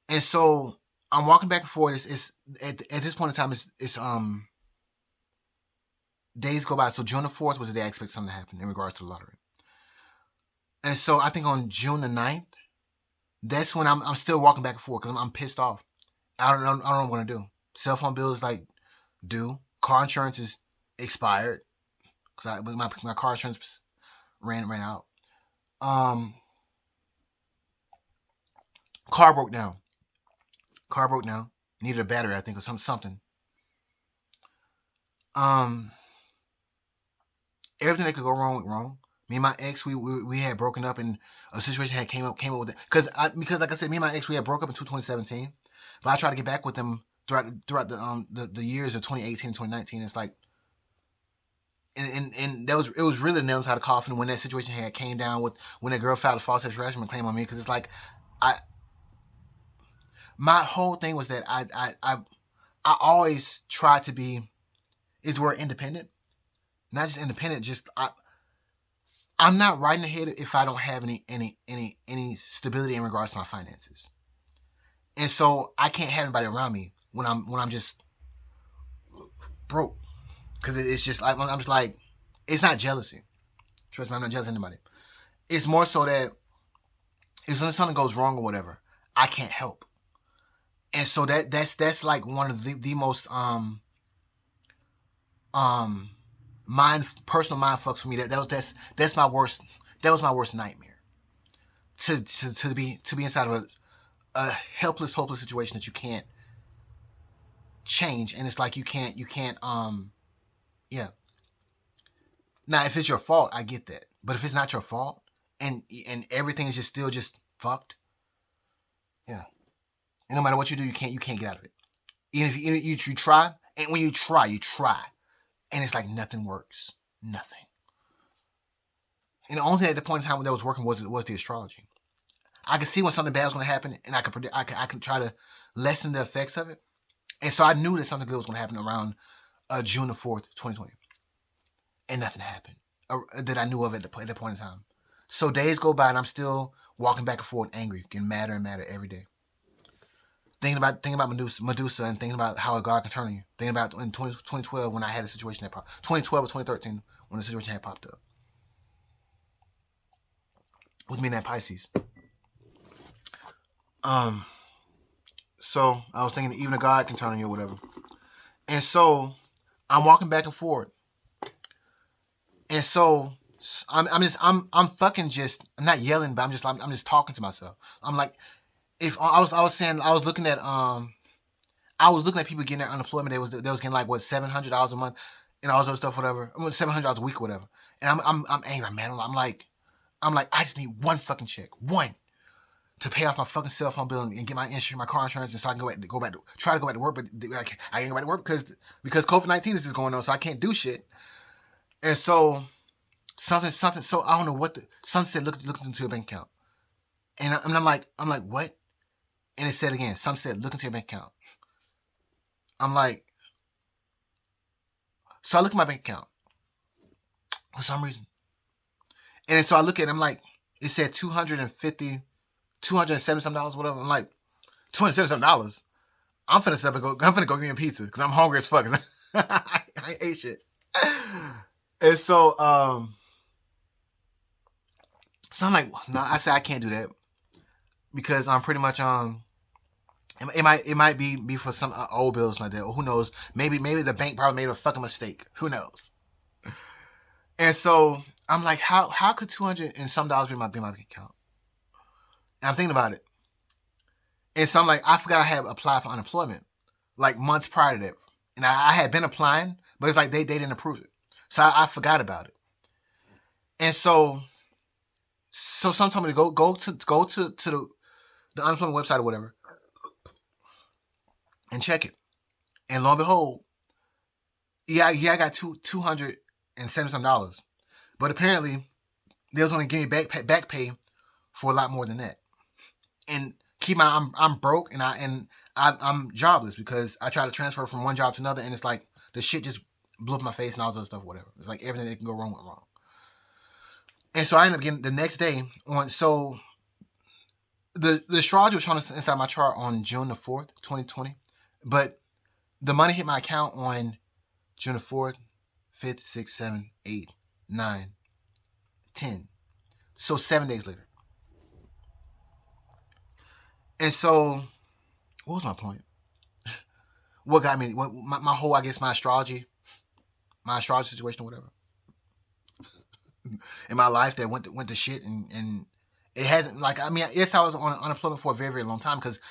And so I'm walking back and forth. It's at this point in time, it's days go by. So June the 4th was the day I expected something to happen in regards to the lottery. And so I think on June the 9th, that's when I'm still walking back and forth because I'm pissed off. I don't know what I'm gonna do. Cell phone bill is like due. Car insurance is expired because my car insurance ran out. Um, car broke down. Needed a battery, I think, or something. Um, everything that could go wrong went wrong. Me and my ex, we had broken up, and a situation had came up with it because like I said, me and my ex, we had broke up in 2017, but I tried to get back with them throughout the years of 2018 and 2019. It's like, and it was really nails out of coffin when that situation had came down with when that girl filed a false sexual harassment claim on me, because it's like, I my whole thing was that I always try to be, is the word independent, not just independent, just I'm not riding ahead if I don't have any stability in regards to my finances. And so I can't have anybody around me when I'm just broke, because it's just like, I'm just like, it's not jealousy. Trust me, I'm not jealous of anybody. It's more so that if something goes wrong or whatever, I can't help. And so that's like one of the most um personal mind fucks for me. That's my worst. That was my worst nightmare. To be inside of a helpless, hopeless situation that you can't change, and it's like you can't. Yeah. Now, if it's your fault, I get that. But if it's not your fault, and everything is just still just fucked, yeah. And no matter what you do, you can't get out of it. Even if you try, and when you try, and it's like nothing works, nothing. And the only thing at the point in time that was working was the astrology. I could see when something bad was going to happen, and I could predict. I could try to lessen the effects of it. And so I knew that something good was going to happen around June the 4th, 2020, and nothing happened that I knew of at that point in time. So days go by, and I'm still walking back and forth, angry, getting madder and madder every day. Thinking about Medusa, and thinking about how God can turn on you. Thinking about in 2012 when I had a situation that popped. 2012 or 2013 when the situation had popped up with me and that Pisces. Um, so I was thinking even a God can turn on you or whatever. And so I'm walking back and forth. And so I'm fucking just, I'm not yelling, but I'm just talking to myself. I'm like, if I was saying, I was looking at people getting their unemployment. They was getting like what $700 a month and all this other stuff, whatever. $700 a week, or whatever. And I'm angry, man. I'm like I just need one fucking check, one, to pay off my fucking cell phone bill and get my insurance, my car insurance, and so I can try to go back to work. But I ain't go back to work because COVID-19 is just going on, so I can't do shit. And so something. So I don't know what something said. Look into your bank account, and I'm like what? And it said again. Some said look into your bank account. I'm like, so I look at my bank account for some reason. And then so I look at it, I'm like, it said $270 some dollars, whatever. I'm like, $270. I'm finna go get me a pizza because I'm hungry as fuck. I ate shit. And so I'm like, no, I said I can't do that because I'm pretty much it might be for some old bills like that, or who knows? Maybe the bank probably made a fucking mistake. Who knows? And so I'm like, how could $200 and some dollars be my bank account? And I'm thinking about it, and so I'm like, I forgot I had applied for unemployment like months prior to that, and I had been applying, but it's like they didn't approve it, so I forgot about it. And so someone told me to go to the unemployment website or whatever and check it. And lo and behold, I got $270 some, but apparently they was only giving me back pay for a lot more than that. And keep in mind, I'm broke and I'm jobless because I tried to transfer from one job to another, and it's like the shit just blew up my face and all this other stuff, whatever. It's like everything that can go wrong went wrong. And so I ended up getting the next day on. So the astrologer was showing us inside my chart on June the 4th, 2020, but the money hit my account on June the 4th, 5th, 6th, 7th, 8th, 9th, 10th. So 7 days later. And so, what was my point? What got me? What my whole, I guess, my astrology situation or whatever in my life that went to shit, and it hasn't, like, I mean, yes, I was on unemployment for a very, very long time because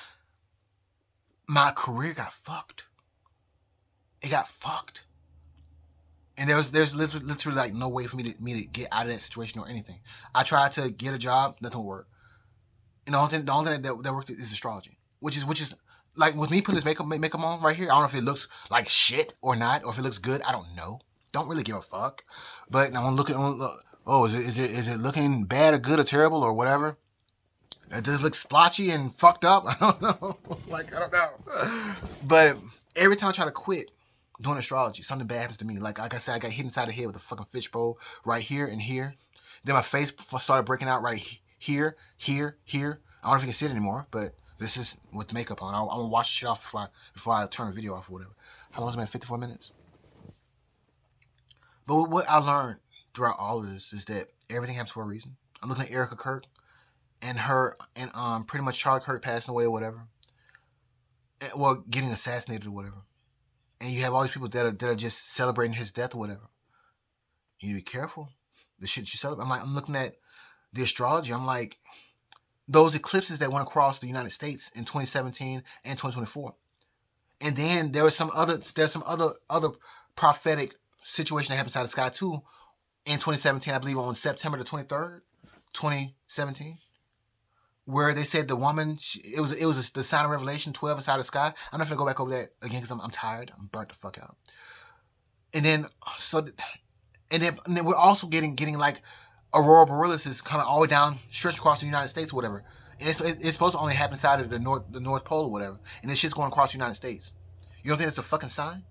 my career got fucked. It got fucked, and there's literally like no way for me to get out of that situation or anything. I tried to get a job, nothing worked. And the only thing that worked is astrology, which is like with me putting this makeup on right here. I don't know if it looks like shit or not, or if it looks good. I don't know. Don't really give a fuck. But I want to look. Oh, is it looking bad or good or terrible or whatever? Does it look splotchy and fucked up? I don't know. Like, I don't know. But every time I try to quit doing astrology, something bad happens to me. Like I said, I got hit inside the head with a fucking fishbowl right here and here. Then my face started breaking out right here, here, here. I don't know if you can see it anymore, but this is with makeup on. I'm gonna wash the shit off before I turn the video off or whatever. How long has it been? 54 minutes. But what I learned throughout all of this is that everything happens for a reason. I'm looking at Erica Kirk and pretty much Charlie Kirk passing away or whatever. well, getting assassinated or whatever. And you have all these people that are just celebrating his death or whatever. You need to be careful. The shit you celebrate. I'm looking at the astrology. I'm like, those eclipses that went across the United States in 2017 and 2024. And then there's some other prophetic situation that happened inside the sky too in 2017, I believe on September the 23rd, 2017, where they said the woman, it was the sign of Revelation 12 inside the sky. I'm not gonna go back over that again because I'm tired. I'm burnt the fuck out. And then so and then we're also getting like aurora borealis is coming all the way down, stretched across the United States or whatever. And it's supposed to only happen inside of the North Pole or whatever. And this shit's going across the United States. You don't think it's a fucking sign?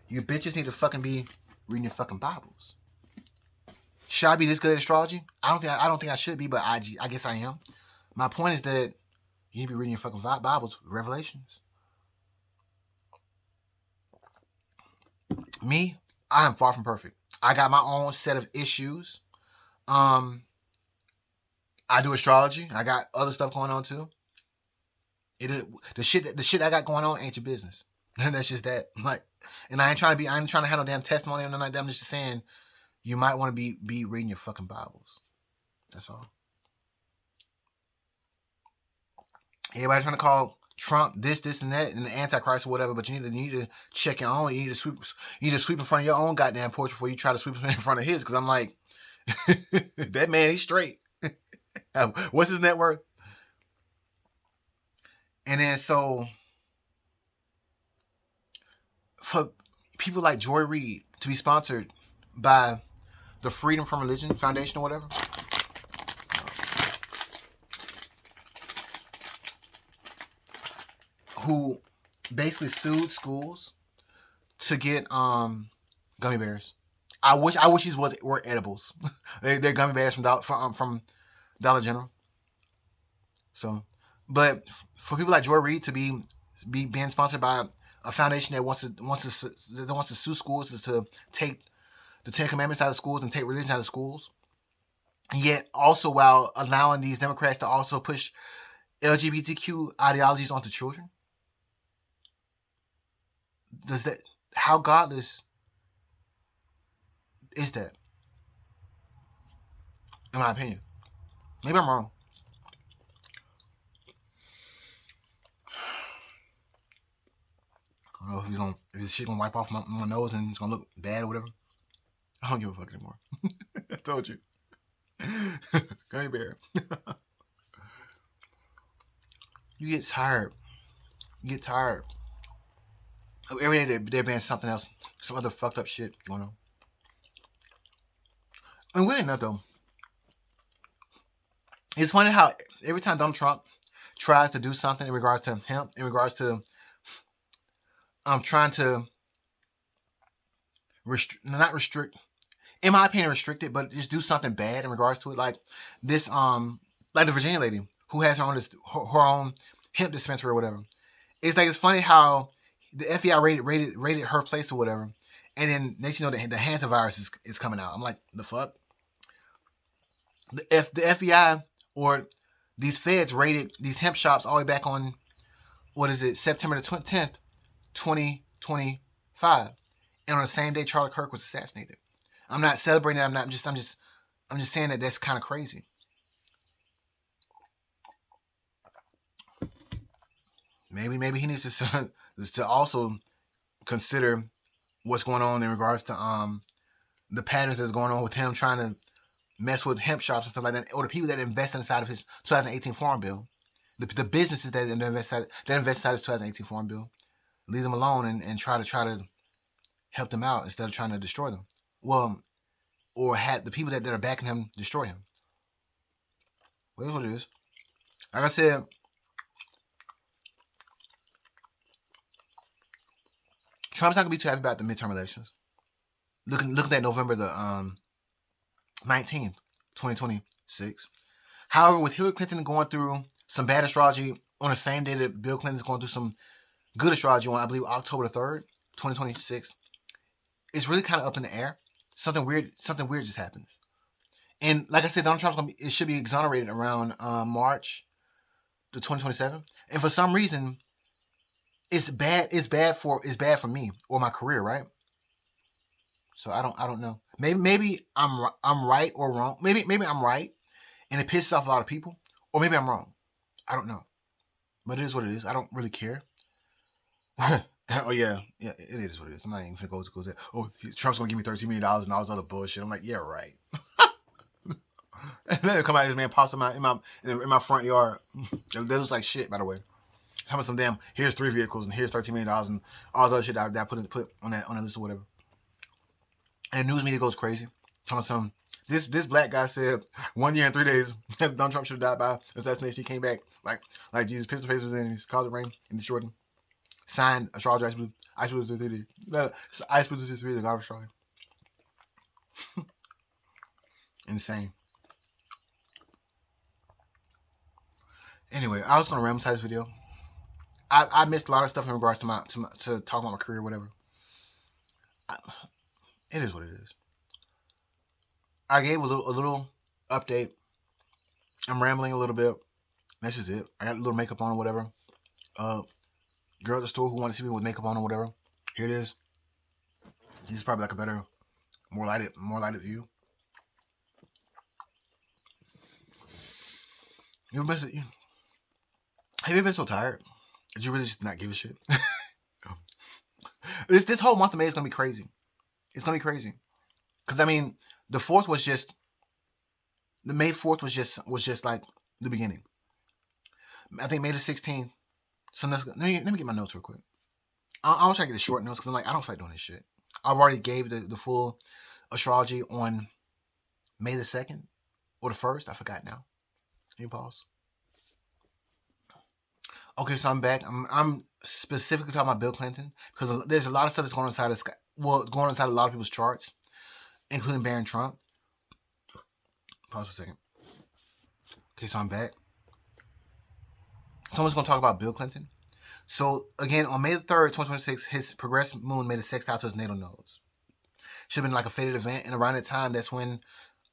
You bitches need to fucking be reading your fucking Bibles. Should I be this good at astrology? I don't think I should be, but I guess I am. My point is that you need to be reading your fucking Bibles, Revelations. Me, I am far from perfect. I got my own set of issues. Um, I do astrology. I got other stuff going on too. It is the shit I got going on ain't your business. And that's just that. Like, and I ain't trying to handle damn testimony or nothing like that. I'm just saying you might want to be reading your fucking Bibles. That's all. Everybody trying to call Trump this, and that, and the Antichrist or whatever, but you need to check your own. You need to sweep in front of your own goddamn porch before you try to sweep in front of his. Because I'm like, that man, he's straight. What's his net worth? And then so for people like Joy Reid to be sponsored by the Freedom from Religion Foundation or whatever, who basically sued schools to get gummy bears. I wish these were edibles. They're gummy bears from Dollar General. So, but for people like Joy Reid to be being sponsored by a foundation that wants to sue schools is to take the Ten Commandments out of schools and take religion out of schools, yet also while allowing these Democrats to also push LGBTQ ideologies onto children. Does that, how godless is that? In my opinion, maybe I'm wrong. I don't know if his shit gonna wipe off my nose and it's gonna look bad or whatever. I don't give a fuck anymore. I told you. Gummy bear. You get tired. You get tired. Every day they're banning something else, some other fucked up shit going on. And weird enough though, it's funny how every time Donald Trump tries to do something in regards to him, in regards to trying to not restrict, in my opinion, restrict it, but just do something bad in regards to it, like this, like the Virginia lady who has her own hemp dispensary or whatever. It's like it's funny how the FBI rated her place or whatever, and then next you know the hantavirus is coming out. I'm like, the fuck. The FBI or these feds rated these hemp shops all the way back on what is it, September the 10th, 2025, and on the same day Charlie Kirk was assassinated. I'm not celebrating that. I'm just saying that that's kind of crazy. Maybe he needs to also consider what's going on in regards to the patterns that's going on with him trying to mess with hemp shops and stuff like that, or the people that invest inside of his 2018 Farm Bill, the businesses that invest inside his 2018 Farm Bill, leave them alone and try to help them out instead of trying to destroy them. Well, or had the people that are backing him destroy him. Well, that's what it is. Like I said, Trump's not gonna be too happy about the midterm elections. Looking at November the 19th, 2026. However, with Hillary Clinton going through some bad astrology on the same day that Bill Clinton's going through some good astrology on, I believe, October the 3rd, 2026, it's really kind of up in the air. Something weird just happens. And like I said, Donald Trump's should be exonerated around March the 2027. And for some reason, it's bad. It's bad for me or my career, right? So I don't know. Maybe I'm right or wrong. Maybe I'm right, and it pisses off a lot of people, or maybe I'm wrong. I don't know, but it is what it is. I don't really care. Oh yeah, it is what it is. I'm not even gonna go there. Oh, Trump's gonna give me $13 million and all this other bullshit. I'm like, yeah, right. And then come out, this man pops in my front yard. That looks like shit, by the way. How about some damn? Here's 3 vehicles and here's $13 million and all the other shit that I put on that list or whatever. And news media goes crazy. Talking about some. This black guy said 1 year and 3 days Donald Trump should have died by assassination. He came back like Jesus. Pistol face was in his college rain in the Jordan. Signed astrologer ice blue 3D. Ice blue 3D. The God of astrology. Insane. Anyway, I was gonna ramble this video. I missed a lot of stuff in regards to talk about my career, whatever. It is what it is. I gave a little update. I'm rambling a little bit. That's just it. I got a little makeup on or whatever. Girl at the store who wanted to see me with makeup on or whatever. Here it is. This is probably like a better, more lighted view. Have you ever been so tired? Did you really just not give a shit? This whole month of May is gonna be crazy. It's gonna be crazy. Cause I mean, the May 4th was just like the beginning. I think May the 16th. So let me get my notes real quick. I'll try to get the short notes because I'm like, I don't feel like doing this shit. I've already gave the full astrology on May the 2nd or the 1st. I forgot now. Let me pause. Okay, so I'm back. I'm specifically talking about Bill Clinton because there's a lot of stuff that's going on inside going inside a lot of people's charts, including Barron Trump. Pause for a second. Okay, so I'm back. Someone's going to talk about Bill Clinton. So again, on May the 3rd, 2026, his progressed moon made a sextile to his natal nose. Should have been like a fated event, and around that time, that's when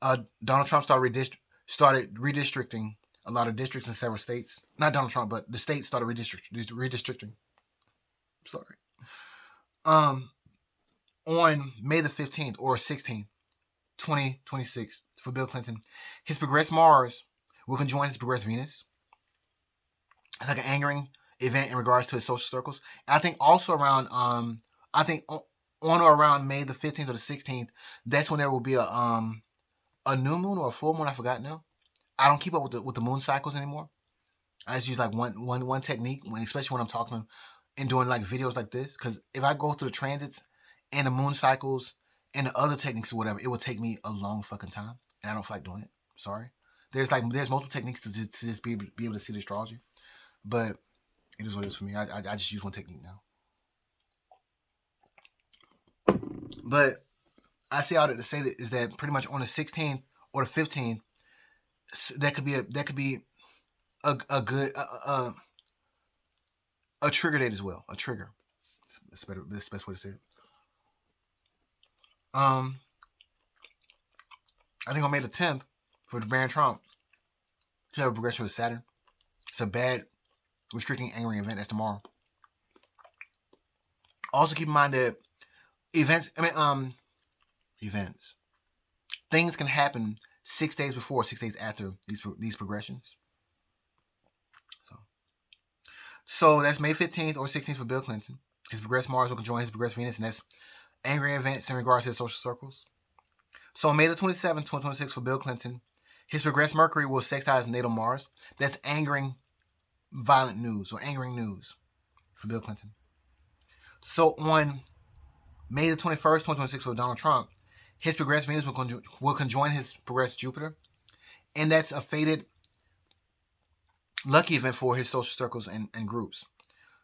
Donald Trump started redistricting a lot of districts in several states. Not Donald Trump, but the states started redistricting. Sorry. On May the 15th or 16th, 2026, for Bill Clinton, his progressed Mars will conjoin his progressed Venus. It's like an angering event in regards to his social circles. And I think also around I think on or around May the 15th or the 16th, that's when there will be a new moon or a full moon. I forgot now. I don't keep up with the moon cycles anymore. I just use like one technique, especially when I'm talking and doing like videos like this. Because if I go through the transits and the moon cycles and the other techniques or whatever, it will take me a long fucking time, and I don't feel like doing it. Sorry. There's multiple techniques to just be able to see the astrology, but it is what it is for me. I just use one technique now. But I say all that to say that is that pretty much on the 16th or the 15th, that could be a good a trigger date as well. A trigger. That's better. That's the best way to say it. I think on May the 10th for Barron Trump, he have a progression with Saturn. It's a bad restricting angering event. That's tomorrow. Also keep in mind that events. Things can happen 6 days before, 6 days after these progressions. So that's May 15th or 16th for Bill Clinton. His progressed Mars will conjoin his progressed Venus, and that's angry events in regards to his social circles. So on May the 27th, 2026 for Bill Clinton, his progressed Mercury will sextile his natal Mars. That's angering violent news or angering news for Bill Clinton. So on May the 21st, 2026 for Donald Trump, his progressed Venus will conjoin his progressed Jupiter. And that's a fated lucky event for his social circles and groups.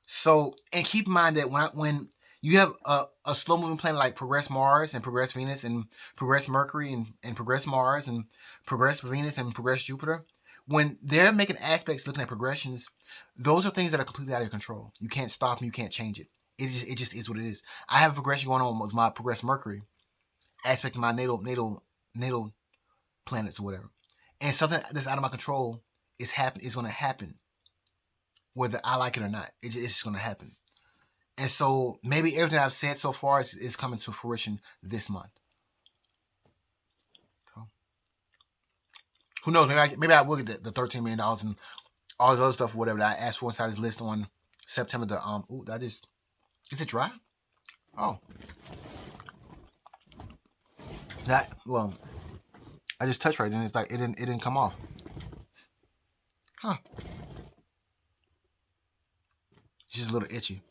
So, and keep in mind that when you have a slow moving planet like progress Mars and progress Venus and progress Mercury and progress Mars and progress Venus and progress Jupiter, when they're making aspects looking at progressions, those are things that are completely out of your control. You can't stop them. You can't change it. It just is what it is. I have a progression going on with my progress Mercury aspect of my natal planets or whatever, and something that's out of my control is going to happen, whether I like it or not. It's just going to happen. And so maybe everything I've said so far is coming to fruition this month. So, who knows? Maybe I will get the $13 million and all this other stuff, whatever that I asked for inside this list on September the Ooh, that is it dry? Oh, that well, I just touched right and it's like it didn't come off. Huh? It's just a little itchy.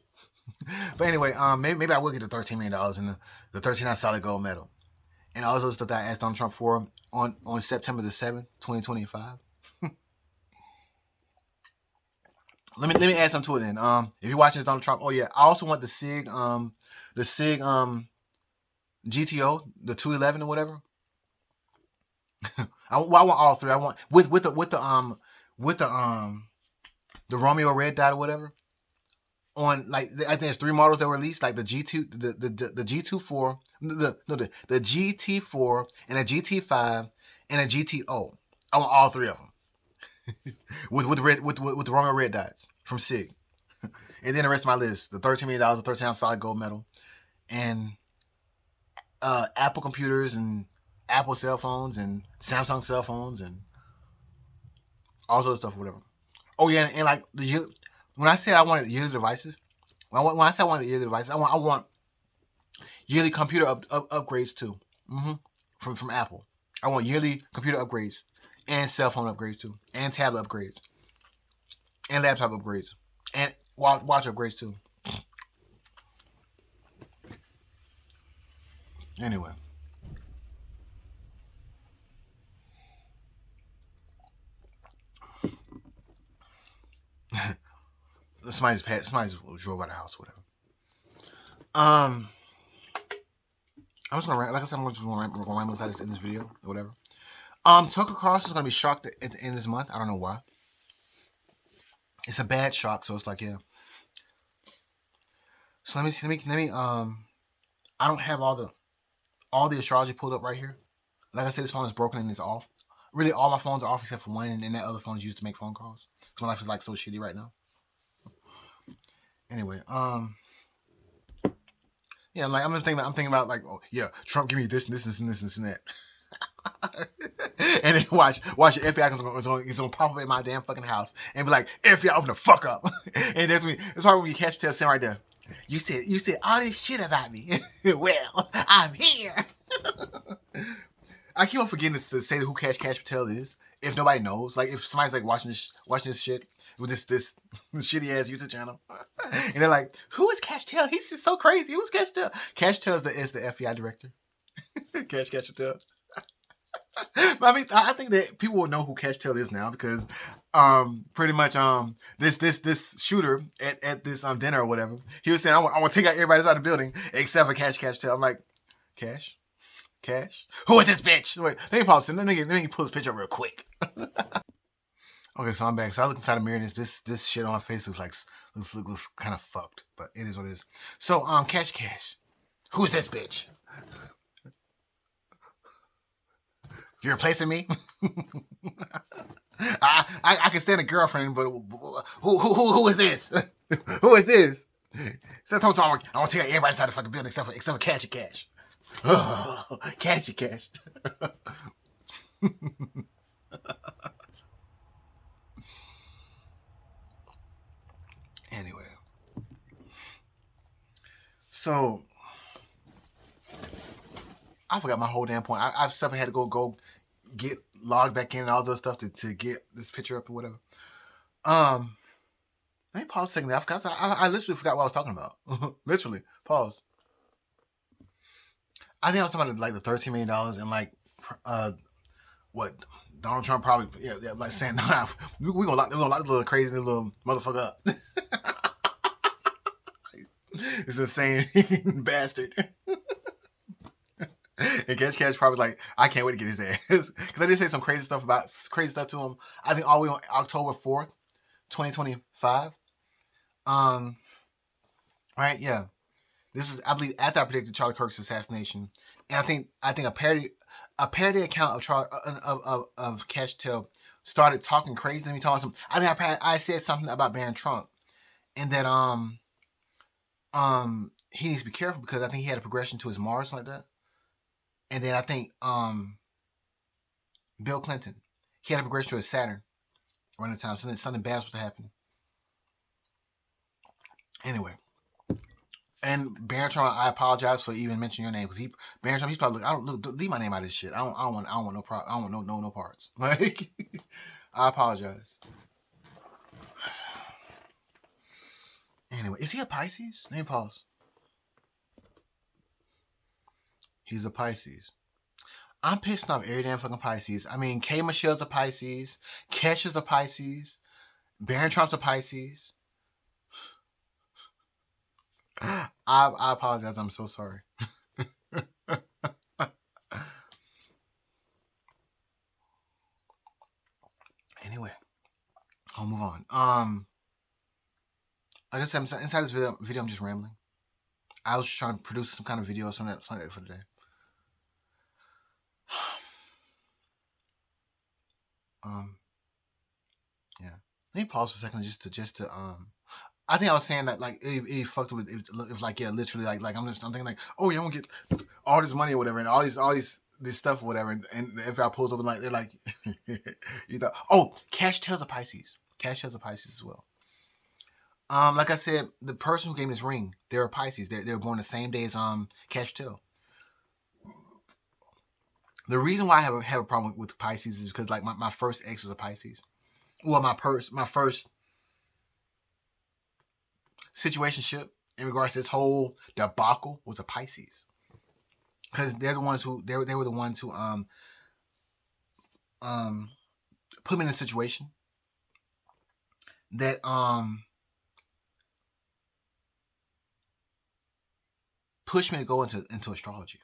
But anyway, maybe I will get the $13 million and the 13 solid gold medal and all those other stuff that I asked Donald Trump for on September the 7th, 2025. Let me add something to it then. If you're watching this Donald Trump, oh yeah, I also want the SIG GTO, the 211 or whatever. I want all three. I want with the Romeo red dot or whatever. On like I think there's 3 models that were released, like the G2, the G24, the GT4 and a GT5 and a GTO. I want all 3 of them with the Romeo red dots from SIG. And then the rest of my list: the $13 million, the 13 ounce solid gold medal, and Apple computers and Apple cell phones and Samsung cell phones and all sorts of stuff, whatever. Oh yeah, and like when I said I wanted yearly devices, when I said I wanted yearly devices, I want yearly computer upgrades too. From Apple, I want yearly computer upgrades and cell phone upgrades too, and tablet upgrades, and laptop upgrades, and watch upgrades too. Anyway. Somebody's drove by the house, whatever. I'm just gonna like I said, I'm just gonna ramble inside this video, or whatever. Tucker Carlson is gonna be shocked at the end of this month. I don't know why. It's a bad shock, so it's like yeah. So let me I don't have all the astrology pulled up right here. Like I said, this phone is broken and it's off. Really, all my phones are off except for one, and that other phone is used to make phone calls. So my life is like so shitty right now. Anyway, yeah, like I'm thinking about like, oh yeah, Trump give me this and this and this and this and that. And then watch the FBI is gonna pop up in my damn fucking house and be like, FBI, open the fuck up. And that's probably when you catch tell saying right there. You said all this shit about me. Well, I'm here. I keep on forgetting to say who Cash Patel is. If nobody knows, like if somebody's like watching this shit with this shitty ass YouTube channel, and they're like, "Who is Cash Patel? He's just so crazy. Who's Cash Patel?" Cash Patel is the FBI director. Cash Patel. But I mean, I think that people will know who Cash Patel is now because, pretty much, this shooter at this dinner or whatever, he was saying, "I want to take out everybody that's out of the building except for Cash Patel." I'm like, Cash. Who is this bitch? Wait, let me pause. Let me pull this picture up real quick. Okay, so I'm back. So I look inside the mirror and this shit on my face looks kind of fucked, but it is what it is. So Cash, who's this bitch? You're replacing me? I can stand a girlfriend, but who is this? Who is this? So I want to take out everybody inside the fucking building except for Cash. Oh, Cash. Anyway, so I forgot my whole damn point. I stuff I had to go get logged back in and all this stuff to get this picture up or whatever. Let me pause a second. I literally forgot what I was talking about. Literally, pause. I think I was talking about like the $13 million and like what Donald Trump probably like saying no, we gonna lock this little crazy little motherfucker up. This insane bastard. And Cash probably like, I can't wait to get his ass because I did say some crazy stuff to him. I think all the way on October 4th, 2025. Right, yeah. This is, I believe, after I predicted Charlie Kirk's assassination, and I think a parody account of Cash Patel started talking crazy to me, talking some. I think I said something about banning Trump, and that he needs to be careful because I think he had a progression to his Mars like that. And then I think Bill Clinton, he had a progression to his Saturn around the time. Something bad was to happen. Anyway, and Baron Trump, I apologize for even mentioning your name because Baron Trump, he's probably like, I don't look, leave my name out of this shit. I don't want no I don't want no parts. Like, I apologize. Anyway, is he a Pisces? Let me pause. He's a Pisces. I'm pissed off every damn fucking Pisces. I mean, K Michelle's a Pisces, Kesha's a Pisces, Baron Trump's a Pisces. I apologize. I'm so sorry. Anyway, I'll move on. Like I said, inside this video, I'm just rambling. I was just trying to produce some kind of video or something for today. Yeah. Let me pause for a second just to I think I was saying that like it fucked with it like yeah literally like I'm thinking like oh yeah I'm gonna get all this money or whatever and all this stuff or whatever and if I pulls up and like they're like you thought oh Cash Tails a Pisces. Cash Tails a Pisces as well. Like I said, the person who gave me this ring, they're a Pisces. They're born the same day as Cash Tail. The reason why I have a problem with Pisces is because like my first ex was a Pisces. Well, my first situationship in regards to this whole debacle was a Pisces because they're the ones who they were the ones who um put me in a situation that pushed me to go into astrology.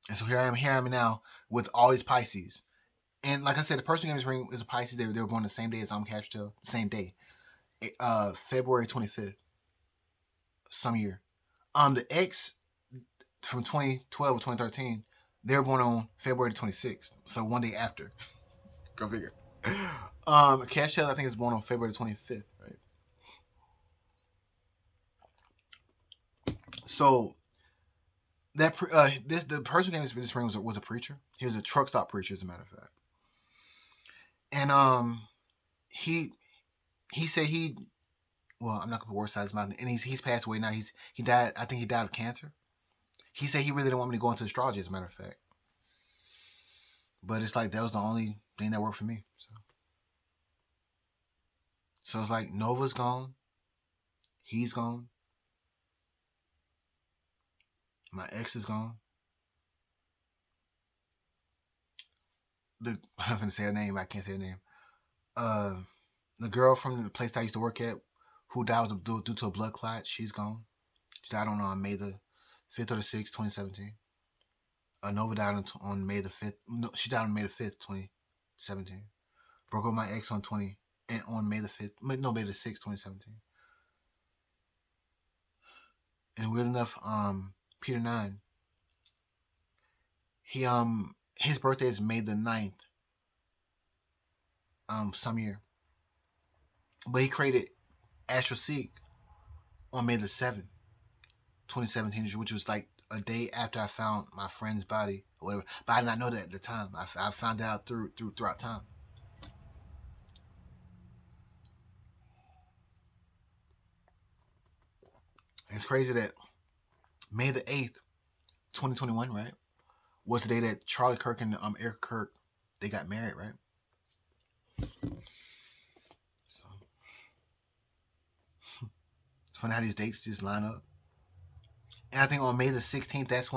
And so here I am now with all these Pisces. And like I said, the person who gave me this ring is a Pisces. They were born the same day as Capsule, the same day, February 25th, some year. The ex from 2012 or 2013, they were born on February 26th, so one day after. Go figure. Cashel, I think, is born on February 25th, right? So that the person who gave me this ring was a preacher. He was a truck stop preacher, as a matter of fact. And he said he well, I'm not gonna put words out his mouth, and he's passed away now. He died. I think he died of cancer. He said he really didn't want me to go into astrology, as a matter of fact. But it's like that was the only thing that worked for me. So it's like Nova's gone, he's gone, my ex is gone. I'm gonna say her name. I can't say her name. Uh, the girl from the place I used to work at, who died due to a blood clot, she's gone. She died on May the 5th or the 6th, 2017. Nova died on May the 5th. No, she died on May the 5th, 2017. Broke up with my ex on 20 and on May the 5th. No, May the 6th, 2017. And weird enough, Peter 9, he his birthday is May the 9th, some year. But he created Astro Seek on May the 7th, 2017, which was like a day after I found my friend's body or whatever. But I did not know that at the time. I found out throughout time. And it's crazy that May the 8th, 2021, right, was the day that Charlie Kirk and Eric Kirk, they got married, right? So it's funny how these dates just line up. And I think on May the 16th, that's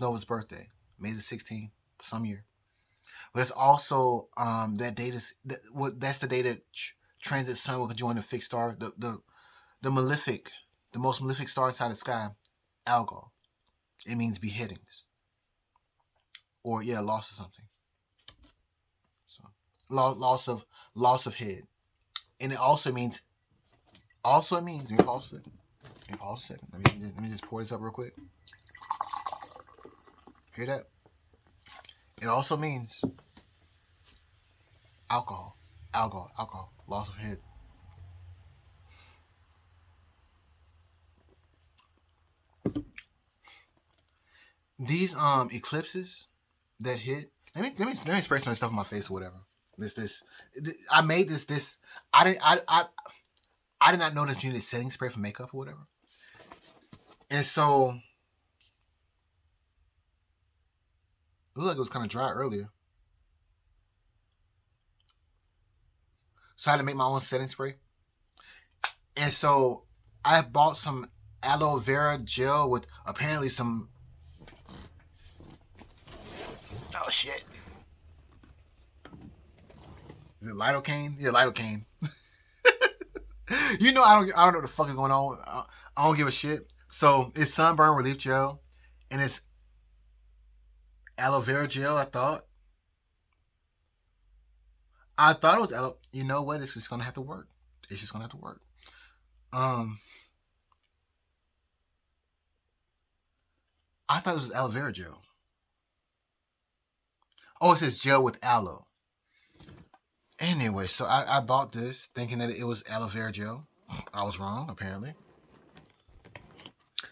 Nova's birthday, May the 16th, some year. But it's also that date is that's the day that transit sun will conjoin the fixed star, the malefic, the most malefic star inside the sky, Algol. It means beheadings, or yeah, loss of something. So loss of head, and it also means let me pause a second. Let me just pour this up real quick. Hear that? It also means alcohol, loss of head. these eclipses that hit. Let me spray some stuff on my face or whatever. This I made this. I did not know that you needed setting spray for makeup or whatever. And so it looked like it was kind of dry earlier. So I had to make my own setting spray. And so I bought some aloe vera gel with apparently some. Oh shit! Is it lidocaine? Yeah, lidocaine. You know I don't know what the fuck is going on. I don't give a shit. So it's sunburn relief gel, and it's aloe vera gel. I thought it was aloe. You know what? It's just gonna have to work. It's just gonna have to work. Um, I thought it was aloe vera gel. Oh, it says gel with aloe. Anyway, so I bought this thinking that it was aloe vera gel. I was wrong, apparently.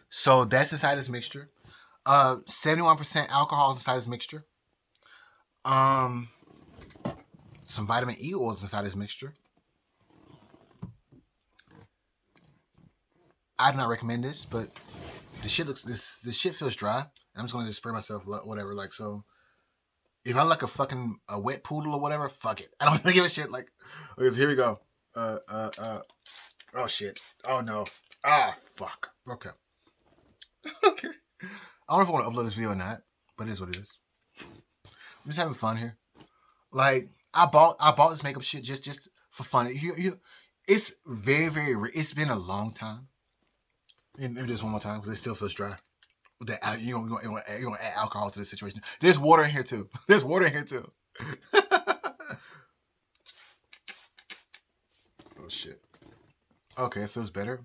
So that's inside this mixture. 71% alcohol is inside this mixture. Um, some vitamin E oils inside this mixture. I do not recommend this, but the shit feels dry. I'm just gonna just spray myself whatever. Like so, if I look like a wet poodle or whatever, fuck it. I don't really give a shit. Like, okay, so here we go. Oh shit. Oh no. Ah fuck. Okay. Okay. I don't know if I want to upload this video or not, but it is what it is. I'm just having fun here. Like I bought this makeup shit just for fun. It's very. It's been a long time. And maybe just one more time because it still feels dry. That you want to add alcohol to the situation. There's water in here too. There's water in here too. Oh shit. Okay, it feels better,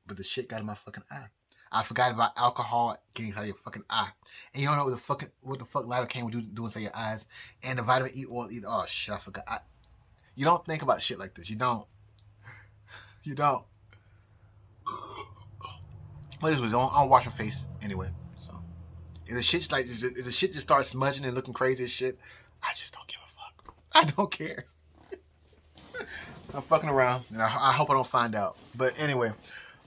but the shit got in my fucking eye. I forgot about alcohol getting inside your fucking eye, and you don't know what the fuck lidocaine would do inside your eyes, and the vitamin E oil. Oh shit, I forgot. You don't think about shit like this. You don't. You don't. But this was I'll wash my face anyway. So if the shit just starts smudging and looking crazy as shit, I just don't give a fuck. I don't care. I'm fucking around, and I hope I don't find out. But anyway,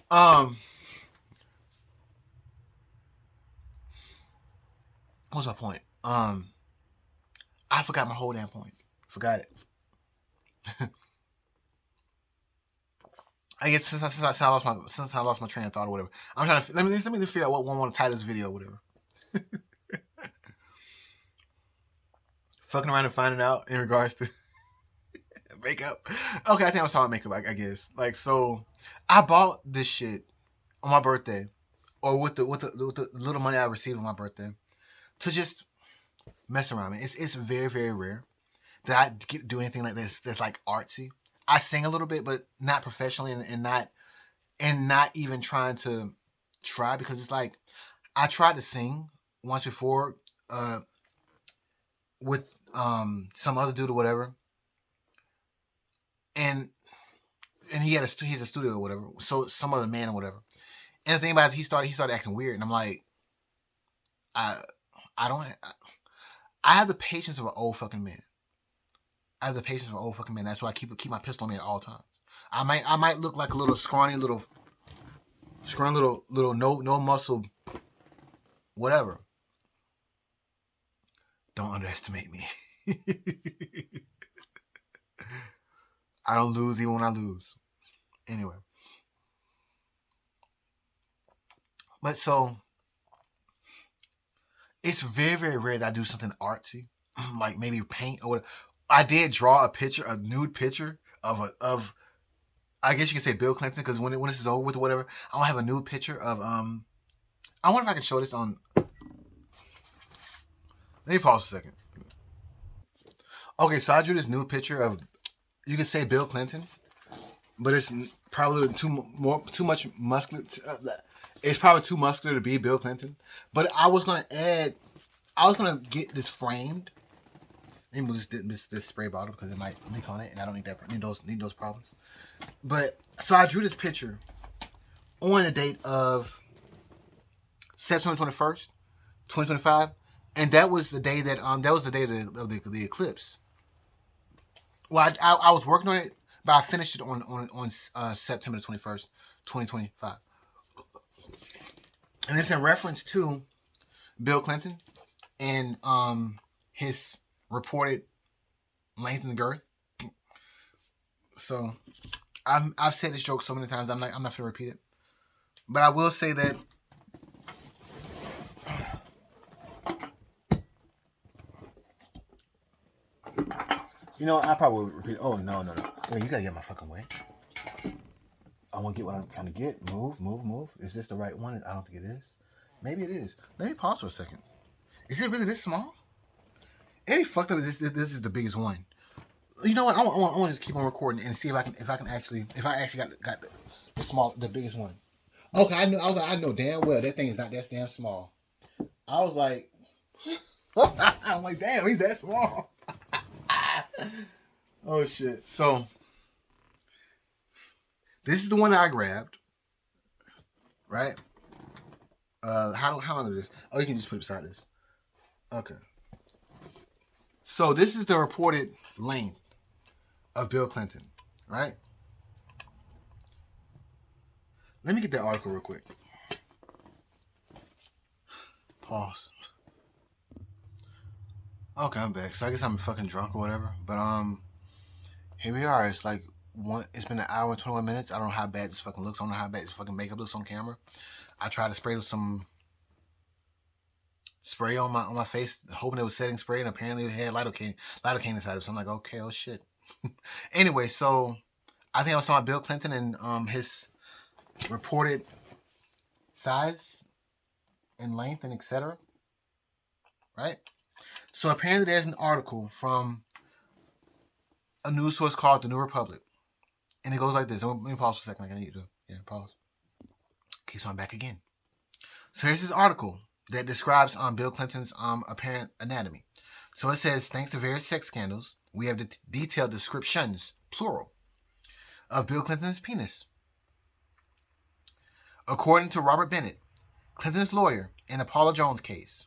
um, what's my point? I forgot my whole damn point. Forgot it. I guess since I lost my train of thought or whatever. I'm trying to let me figure out what one I want to title this video or whatever. Fucking around and finding out in regards to makeup. Okay, I think I was talking about makeup. I guess like so. I bought this shit on my birthday, or with the little money I received on my birthday, to just mess around. It's very rare that I do anything like this that's like artsy. I sing a little bit, but not professionally, and not even trying to try because it's like I tried to sing once before with some other dude or whatever, and he's a studio or whatever, so some other man or whatever. And the thing about it is he started acting weird, and I'm like, I I don't I have the patience of an old fucking man. I have the patience of an old fucking man. That's why I keep my pistol on me at all times. I might look like a little scrawny little no muscle whatever. Don't underestimate me. I don't lose even when I lose. Anyway, but so it's very rare that I do something artsy, like maybe paint or whatever. I did draw a nude picture of I guess you could say Bill Clinton because when this is over with or whatever, I'll have a nude picture of I wonder if I can show this on. Let me pause for a second. Okay, so I drew this nude picture of you could say Bill Clinton, but it's probably too much muscular. It's probably too muscular to be Bill Clinton. But I was gonna get this framed. Let me move this spray bottle because it might leak on it, and I don't need those problems. But so I drew this picture on the date of September 21st, 2025, and that was the day that was the day of the eclipse. Well, I was working on it, but I finished it on September 21st, 2025, and it's in reference to Bill Clinton and his reported length and girth. So I've said this joke so many times. I'm not gonna repeat it, but I will say that. You know, I probably would repeat. Oh no. Wait, you gotta get my fucking way. I want to get what I'm trying to get. Move. Is this the right one? I don't think it is. Maybe it is. Let me pause for a second. Is it really this small? It ain't fucked up. This is the biggest one. You know what? I want to just keep on recording and see if I actually got the biggest one. Okay, I know damn well that thing is not that damn small. I was like, I'm like, damn, he's that small. Oh shit. So this is the one that I grabbed. Right? How long is this? Oh, you can just put it beside this. Okay. So this is the reported length of Bill Clinton, right? Let me get that article real quick. Pause. Okay, I'm back. So I guess I'm fucking drunk or whatever. But here we are. It's like it's been an hour and 21 minutes. I don't know how bad this fucking looks. I don't know how bad this fucking makeup looks on camera. I tried to spray with some spray on my face, hoping it was setting spray, and apparently it had lidocaine inside of it. So I'm like, okay, oh shit. Anyway, so I think I was talking about Bill Clinton and his reported size and length and etc. Right? So apparently there's an article from a news source called The New Republic. And it goes like this. Let me pause for a second like I need to. Yeah, pause. Okay, so I'm back again. So here's this article that describes Bill Clinton's apparent anatomy. So it says, thanks to various sex scandals, we have detailed descriptions, plural, of Bill Clinton's penis. According to Robert Bennett, Clinton's lawyer in the Paula Jones case,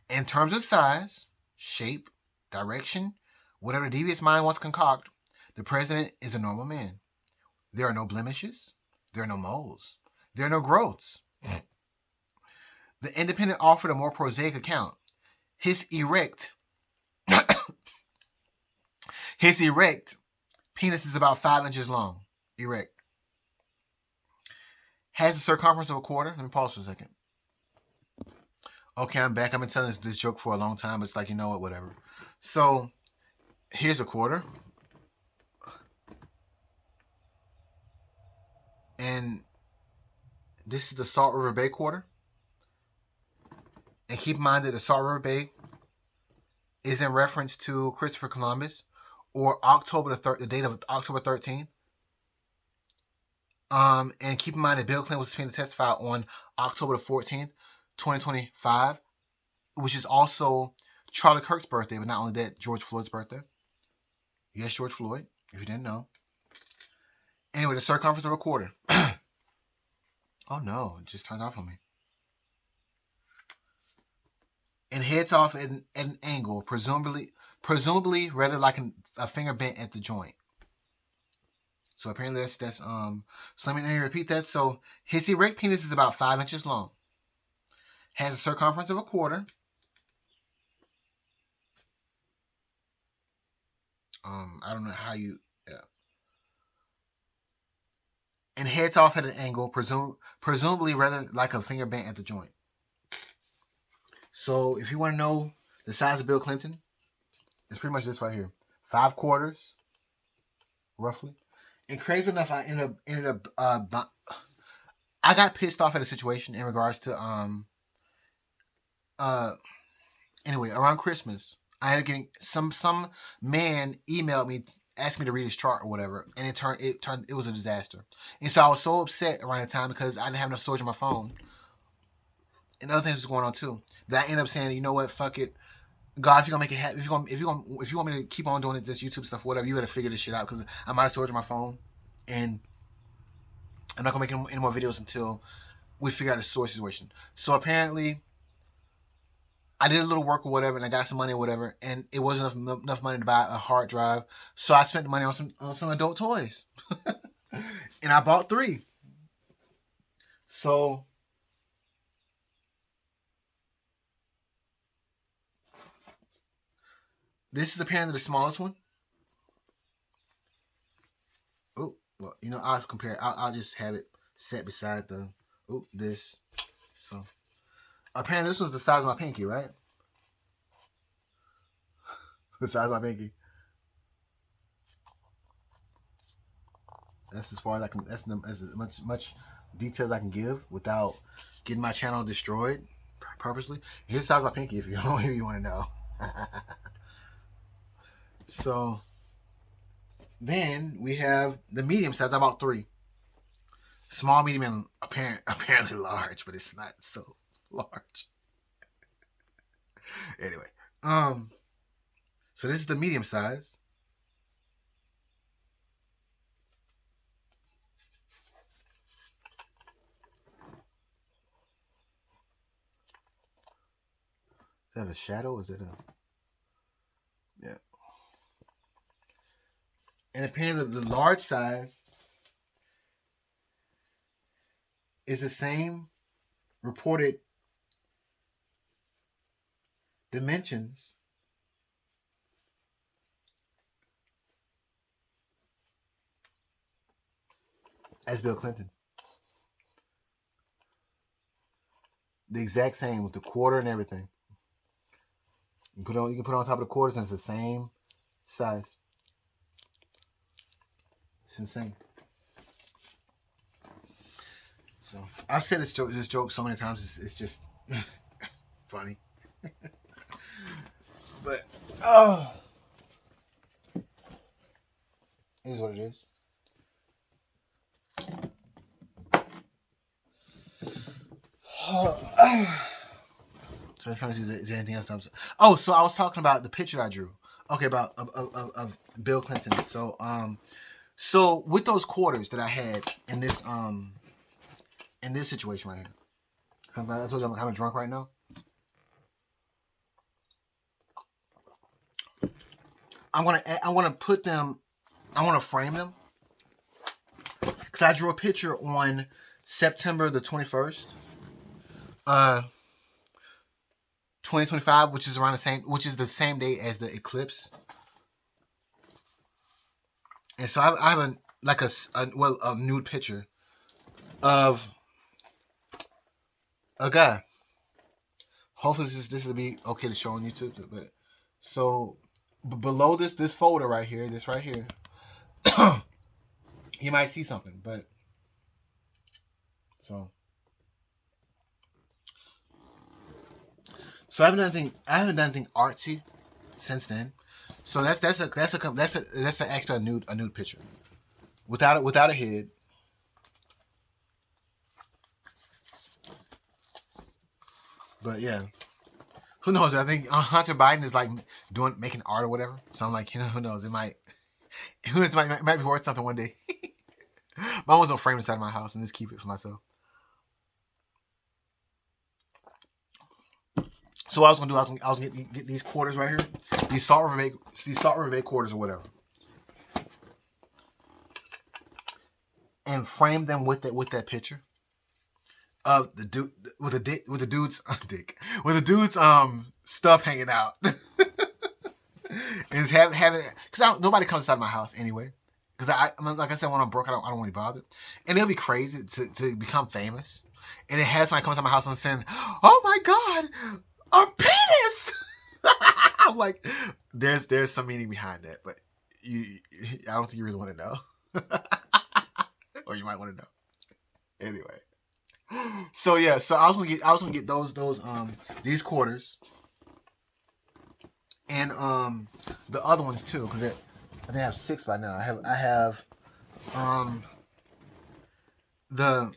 in terms of size, shape, direction, whatever the devious mind wants to concoct, the president is a normal man. There are no blemishes. There are no moles. There are no growths. The Independent offered a more prosaic account. His erect penis is about 5 inches long. Erect. Has a circumference of a quarter. Let me pause for a second. Okay, I'm back. I've been telling this joke for a long time, but it's like, you know what, whatever. So, here's a quarter. And this is the Salt River Bay quarter. And keep in mind that the Salt River Bay is in reference to Christopher Columbus, or the date of October 13th. And keep in mind that Bill Clinton was subpoenaed to testify on October the 14th, 2025, which is also Charlie Kirk's birthday, but not only that, George Floyd's birthday. Yes, George Floyd, if you didn't know. Anyway, the circumference of a quarter. Oh no, it just turned off on me. And heads off at an angle, presumably rather like a finger bent at the joint. So apparently that's so let me repeat that. So his erect penis is about 5 inches long. Has a circumference of a quarter. I don't know how you and heads off at an angle, presumably rather like a finger bent at the joint. So if you want to know the size of Bill Clinton, it's pretty much this right here. 5 quarters, roughly. And crazy enough, I ended up I got pissed off at a situation in regards to anyway, around Christmas, I ended up getting some man emailed me, asked me to read his chart or whatever, and it was a disaster. And so I was so upset around that time because I didn't have enough storage on my phone, and other things was going on too, that I ended up saying, you know what, fuck it, God, if you're gonna make it happen, if you want me to keep on doing this YouTube stuff, whatever, you better figure this shit out because I'm out of storage on my phone, and I'm not gonna make any more videos until we figured out the source situation. So apparently, I did a little work or whatever, and I got some money or whatever, and it wasn't enough money to buy a hard drive. So I spent the money on some adult toys, and I bought 3. So this is apparently the smallest one. Oh, well, I'll compare. I'll just have it set beside this. So apparently this was the size of my pinky, right? The size of my pinky. That's as far as I can. That's as much detail as I can give without getting my channel destroyed purposely. Here's the size of my pinky if you want to know. So then we have the medium size. I bought 3. Small, medium, and apparently large, but it's not so large. Anyway, so this is the medium size. Is that a shadow? Is that a... Yeah. And apparently the large size is the same reported dimensions as Bill Clinton. The exact same with the quarter and everything. You can put it on top of the quarters and it's the same size. It's insane. So I've said this joke so many times. It's just funny. But it is what it is. So I'm trying to see is there anything else. So I was talking about the picture I drew. Okay, about of Bill Clinton. So with those quarters that I had in this situation right here. I told you I'm kind of drunk right now. I'm gonna put them. I want to frame them because I drew a picture on September the 21st, 2025, which is the same day as the eclipse. And so I have a nude picture of a guy. Hopefully this will be okay to show on YouTube. But so below this folder right here, you might see something. But so I haven't done anything artsy since then. So that's actually a nude picture without a head. But yeah, who knows? I think Hunter Biden is like making art or whatever. So I'm like, who knows? It might be worth something one day. But I was gonna frame inside my house and just keep it for myself. So what I was gonna do, I was gonna get these quarters right here, these Salt River Bay quarters or whatever, and frame them with that picture of the dude with the dude's dick with the dude's stuff hanging out, and having because nobody comes inside my house anyway. Because like I said, when I'm broke, I don't want to be bothered, and it'll be crazy to become famous, and it has somebody come inside my house and saying, "Oh my God, a penis!" I'm like, there's some meaning behind that, but I don't think you really want to know, or you might want to know. Anyway, so yeah, so I was gonna get those these quarters, and the other ones too, because I think I have 6 by now. I have the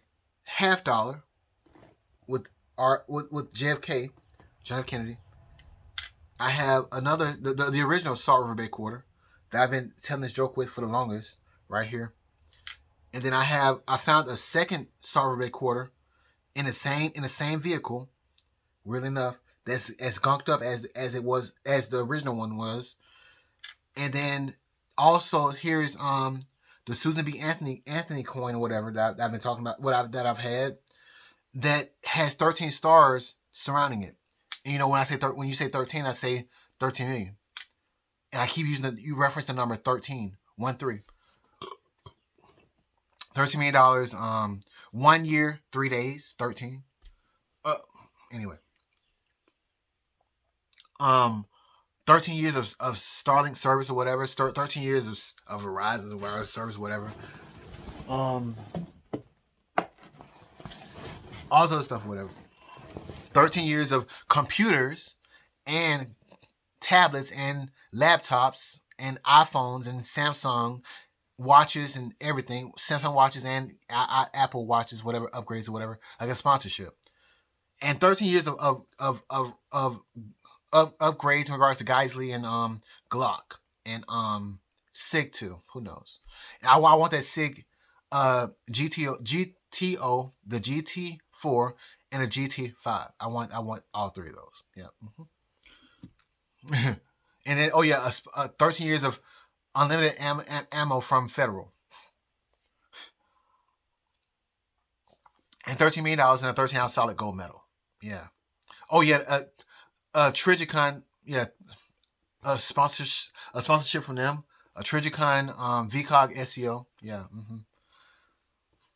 $50 with JFK, John F. Kennedy. I have another the original Salt River Bay quarter that I've been telling this joke with for the longest, right here. And then I found a second Salt River Bay quarter in the same vehicle, really enough, that's as gunked up as it was as the original one was. And then also here's the Susan B. Anthony coin or whatever that I've been talking about, that I've had, that has 13 stars surrounding it. And when when you say 13, I say 13 million. And I keep using you reference the number 13, 1-3. $13 million, 1 year, 3 days, 13. Anyway. 13 years of Starlink service or whatever. 13 years of Verizon wireless service or whatever. All this other stuff or whatever. 13 years of computers and tablets and laptops and iPhones and Samsung watches and everything. Samsung watches and Apple watches, whatever, upgrades or whatever, like a sponsorship. And 13 years of upgrades in regards to Geisley and Glock and SIG too. Who knows? I want that SIG GTO, the GT4 and a GT5. I want all three of those. Yeah. Mm-hmm. And then 13 years of unlimited ammo from Federal. And $13 million and a 13-ounce solid gold medal. Yeah. Oh yeah, Trigicon, yeah, a sponsorship from them. A Trigicon VCOG SEO. Yeah. Mm-hmm.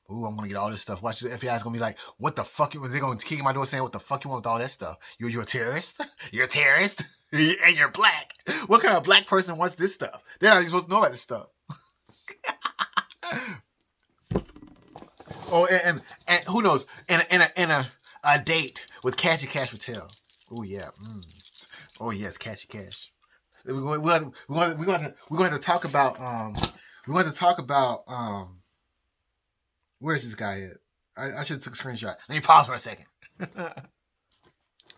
Ooh, I'm gonna get all this stuff. Watch, the FBI is gonna be like, "What the fuck?" They're gonna kick in my door saying, "What the fuck you want with all that stuff? You're a terrorist. You're a terrorist, and you're black. What kind of black person wants this stuff? They're not even supposed to know about this stuff." Oh, and who knows? And a date with Cashy Cash Patel. Oh yeah. Oh yes, Cashy Cash. We're going to talk about where's this guy at? I should have took a screenshot. Let me pause for a second.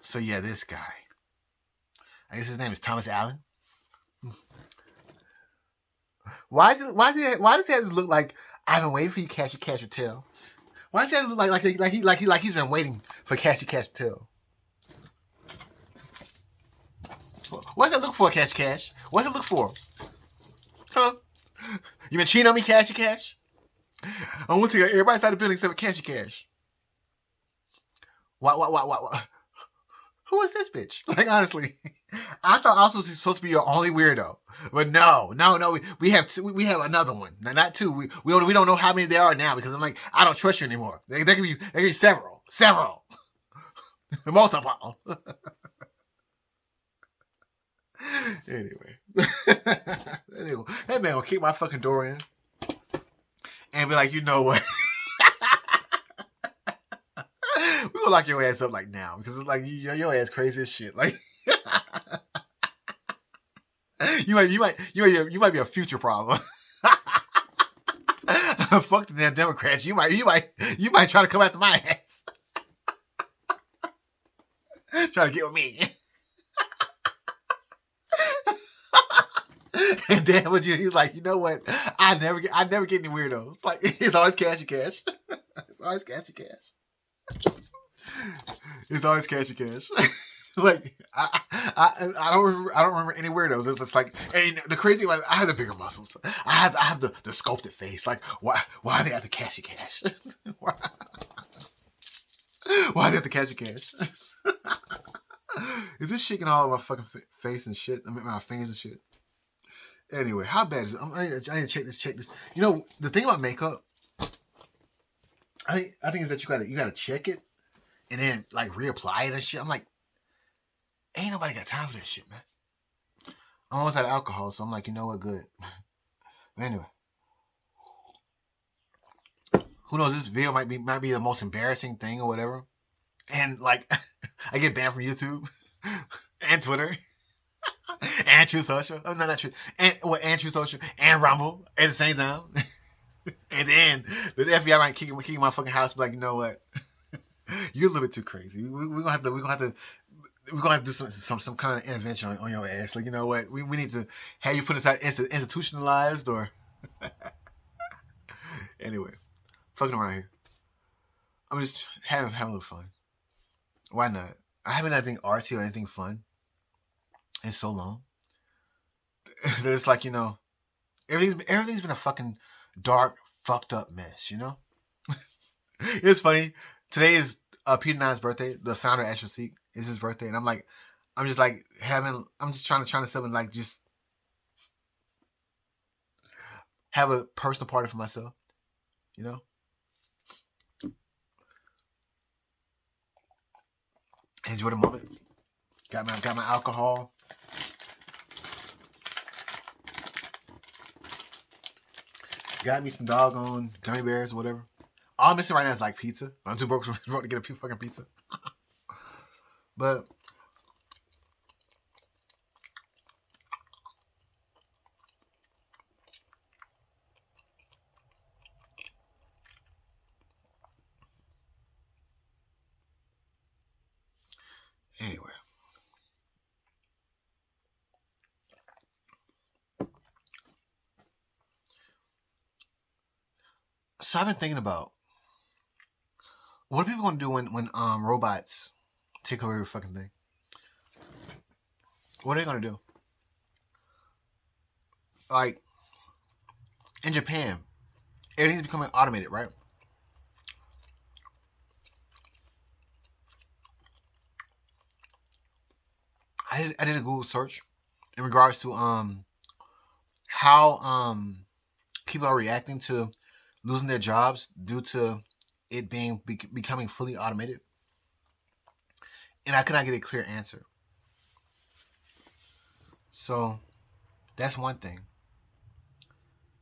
So yeah, this guy. I guess his name is Thomas Allen. Why does he have to look like I've been waiting for you, Cashy Cash Patel? Why does he have to look like he's been waiting for Cashy Cash Patel? What's that look for, Cashy Cash? What's it look for? Huh? You been cheating on me, Cashy Cash? I want to take everybody's out of the building except for Cashy Cash. What? Who is this bitch? Like, honestly, I thought I was supposed to be your only weirdo, but no. We have another one. Not two. We don't know how many there are now because I'm like, I don't trust you anymore. There can be several, multiple. Anyway, that man will kick my fucking door in and be like, you know what? We will lock your ass up like now because it's like your ass crazy as shit. Like you might be a future problem. Fuck the damn Democrats. You might try to come after my ass. Try to get with me. And Dan would he's like, you know what? I never get any weirdos. Like it's always Cashy Cash. It's always Cashy Cash. It's always Cashy Cash. Like I don't remember any weirdos. It's just like, hey, the crazy one, I have the bigger muscles. I have the sculpted face. Like why are they at the Cashy Cash? Why are they at the Cashy Cash? Is this shaking all over my fucking face and shit? I mean my fingers and shit. Anyway, how bad is it? I need to check this. You know, the thing about makeup, I think is that you gotta check it and then like reapply it and shit. I'm like, ain't nobody got time for that shit, man. I'm almost out of alcohol, so I'm like, you know what, good. But anyway, who knows? This video might be the most embarrassing thing or whatever, and like, I get banned from YouTube and Twitter. And True Social. Oh, no, not True. And True Social and Rumble at the same time. And then the FBI might kick my fucking house. Be like, you know what? You're a little bit too crazy. We're gonna have to do some kind of intervention on your ass. Like, you know what? We need to have you put aside institutionalized or anyway, fucking around here. I'm just having a little fun. Why not? I haven't done anything artsy or anything fun in so long. It's like, everything's been a fucking dark, fucked up mess. It's funny. Today is Peter Nine's birthday. The founder of Astro Seek is his birthday, and I'm just like I'm just trying to something like just have a personal party for myself. You know, enjoy the moment. Got my alcohol. Got me some doggone gummy bears or whatever. All I'm missing right now is like pizza. I'm too broke to get a fucking pizza. But anyway, so I've been thinking about what are people gonna do when robots take over every fucking thing? What are they gonna do? Like in Japan, everything's becoming automated, right? I did a Google search in regards to how people are reacting to losing their jobs due to it becoming fully automated, and I could not get a clear answer. So that's one thing.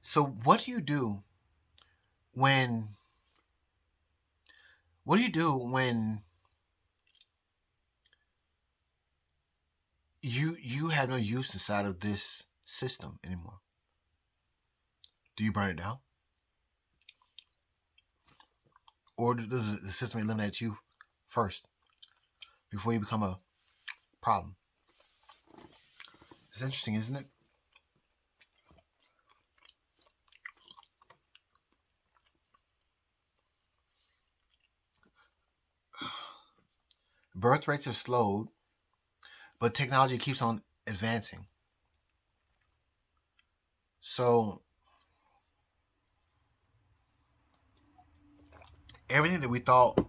So when what do you do when you have no use inside of this system anymore? Do you burn it down, or does the system eliminate you first before you become a problem? It's interesting, isn't it? Birth rates have slowed, but technology keeps on advancing. So everything that we thought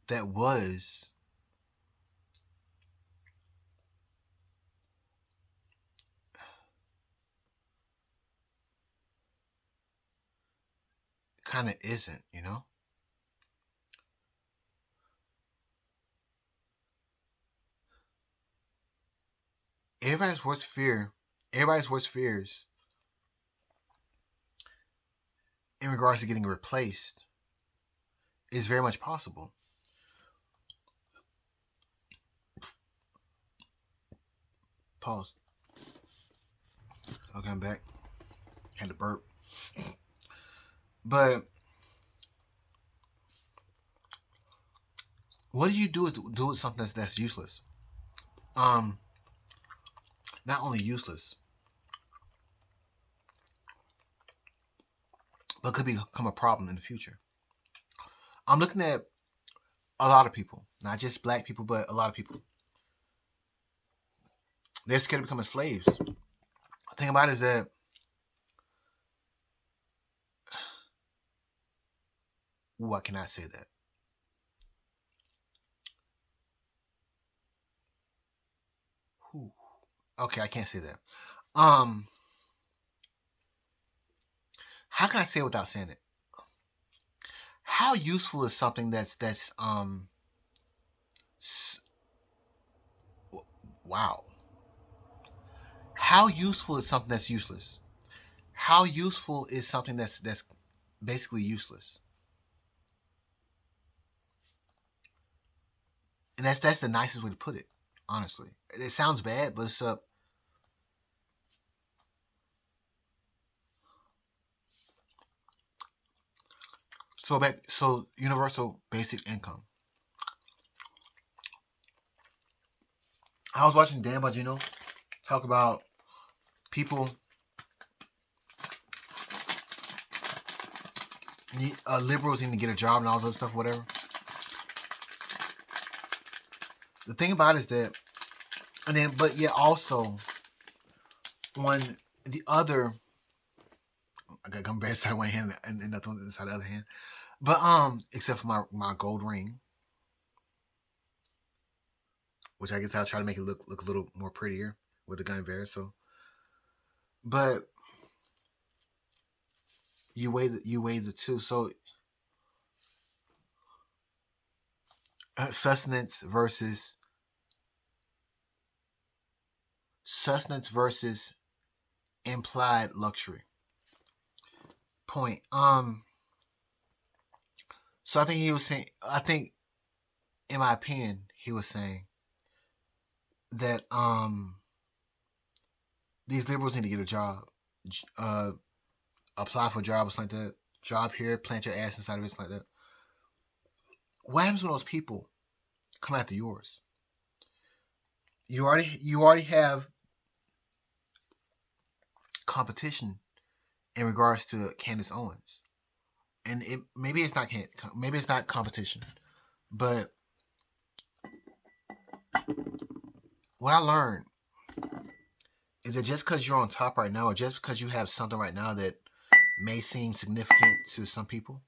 that was kind of isn't. Everybody's worst fear, everybody's worst fears in regards to getting replaced is very much possible. Pause. Okay, I'm back. Had to burp. But what do you do with something that's useless? Um, Not only useless, but could become a problem in the future. I'm looking at a lot of people, not just black people, but a lot of people. They're scared of becoming slaves. The thing about it is that I cannot say that. Ooh. Okay, I can't say that. Um, how can I say it without saying it? How useful is something that's wow. How useful is something that's useless? How useful is something that's basically useless? And that's the nicest way to put it. Honestly, it sounds bad, but it's up. So universal basic income. I was watching Dan Bongino talk about people liberals need to get a job and all that stuff, whatever. The thing about it is that, and then, but yet also, on the other, I got gum bear side of one hand and nothing on the side of the other hand, but except for my gold ring, which I guess I'll try to make it look a little more prettier with the gun bear. So, but you weigh the two. So sustenance versus implied luxury. Point. So I think he was saying. I think, in my opinion, he was saying that these liberals need to get a job, uh, apply for a job or something like that. Job here, plant your ass inside of it, something like that. What happens when those people come after yours? You already have competition in regards to Candace Owens, and maybe it's not competition, but what I learned is that just because you're on top right now, or just because you have something right now that may seem significant to some people,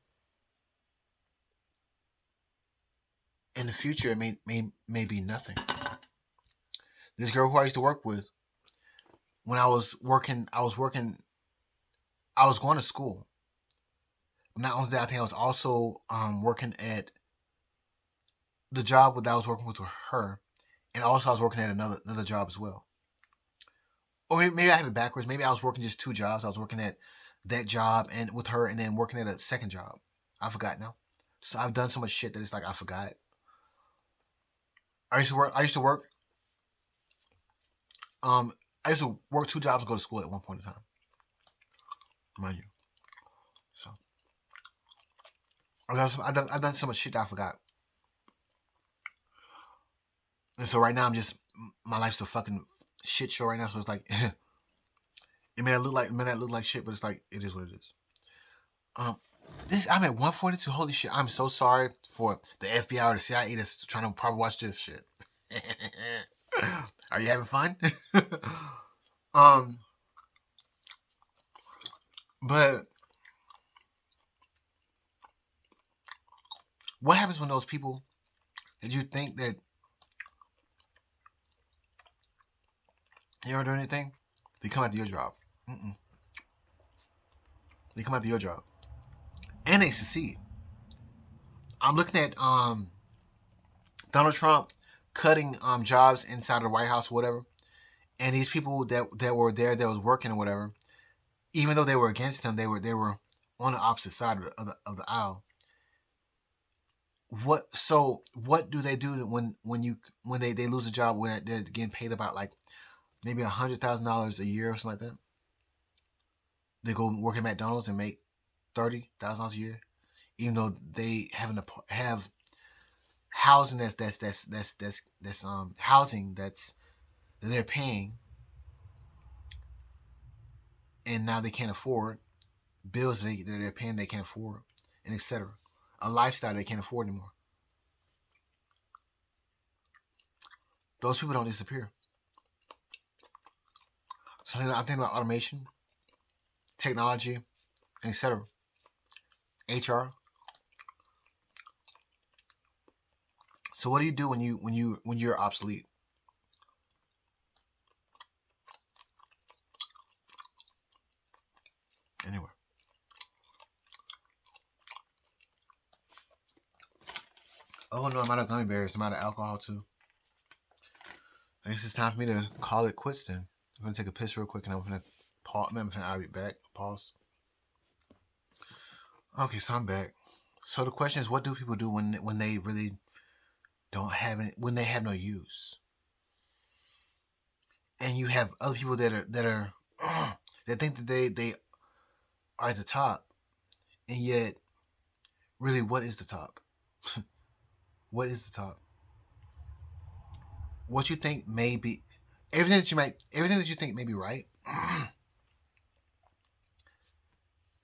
in the future it may be nothing. This girl who I used to work with, when I was going to school. Not only that, I think I was also working at the job that I was working with her, and also I was working at another job as well. Or maybe I have it backwards. Maybe I was working just two jobs. I was working at that job and with her, and then working at a second job. I forgot now. So I've done so much shit that it's like I forgot. I used to work. I used to work two jobs and go to school at one point in time. Mind you. So I've done so much shit that I forgot. And so right now my life's a fucking shit show right now. So it's like it may not look like shit, but it's like it is what it is. I'm at 142. Holy shit! I'm so sorry for the FBI or the CIA that's trying to probably watch this shit. Are you having fun? But what happens when those people that you think that they don't do anything, they come after your job? They come after your job, and they succeed. I'm looking at Donald Trump cutting jobs inside of the White House or whatever, and these people that were there that was working or whatever, even though they were against him, they were on the opposite side of the aisle. What do they do when they lose a job where they're getting paid about like maybe $100,000 a year or something like that? They go work at McDonald's and make $30,000 a year, even though they have housing that's housing that they're paying, and now they can't afford bills that they're paying they can't afford, and etc. A lifestyle they can't afford anymore. Those people don't disappear. So I'm thinking about automation, technology, etc. HR. So what do you do when you're obsolete? Anyway. Oh no, I'm out of gummy bears. I'm out of alcohol too. I guess it's time for me to call it quits then. I'm gonna take a piss real quick and I'm gonna pause. I'll be back. Pause. Okay, so I'm back. So the question is, what do people do when they really don't have any, when they have no use? And you have other people that are that think that they are at the top, and yet, really, what is the top? What is the top? What you think may be everything that you think may be right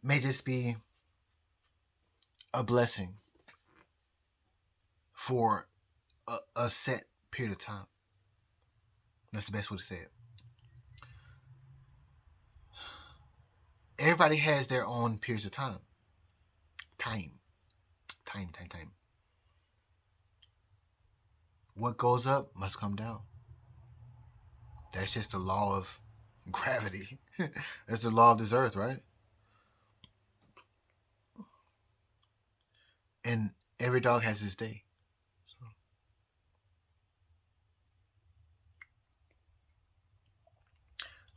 may just be a blessing for a set period of time. That's the best way to say it. Everybody has their own periods of time. Time. What goes up must come down. That's just the law of gravity. That's the law of this earth, right? And every dog has his day. So.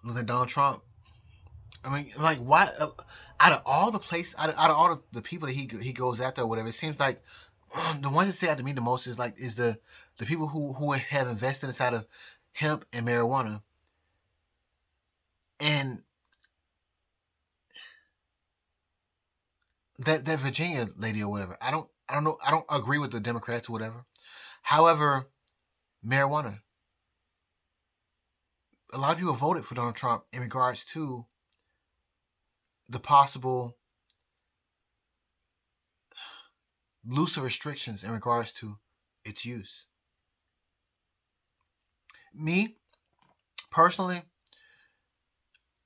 Look at Donald Trump. I mean, like, why? Out of all the out of all the people that he goes after or whatever, it seems like the ones that stay out to me the most is the people who have invested inside of hemp and marijuana, and that Virginia lady or whatever. I don't know. I don't agree with the Democrats or whatever. However, marijuana. A lot of people voted for Donald Trump in regards to the possible looser restrictions in regards to its use. Me, personally,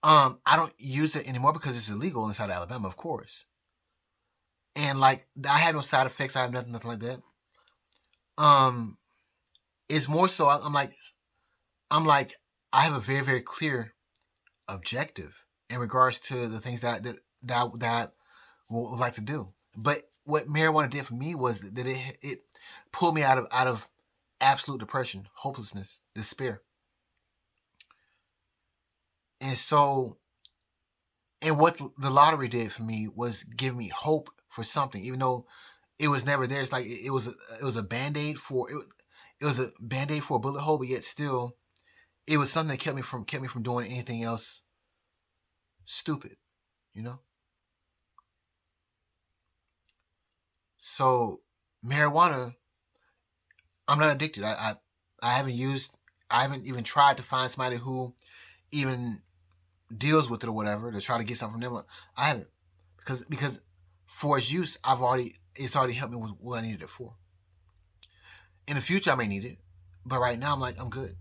I don't use it anymore because it's illegal inside of Alabama, of course. And like, I have no side effects. I have nothing like that. It's more so I'm like, I have a very, very clear objective in regards to the things that I would like to do. But what marijuana did for me was that it pulled me out of absolute depression, hopelessness, despair. And so, and what the lottery did for me was give me hope for something, even though it was never there. It's like it was a band-aid for it was a band-aid for a bullet hole, but yet still, it was something that kept me from doing anything else stupid, you know. So marijuana, I'm not addicted. I haven't used. I haven't even tried to find somebody who even deals with it or whatever to try to get something from them. I haven't because for its use, it's already helped me with what I needed it for. In the future, I may need it, but right now, I'm good.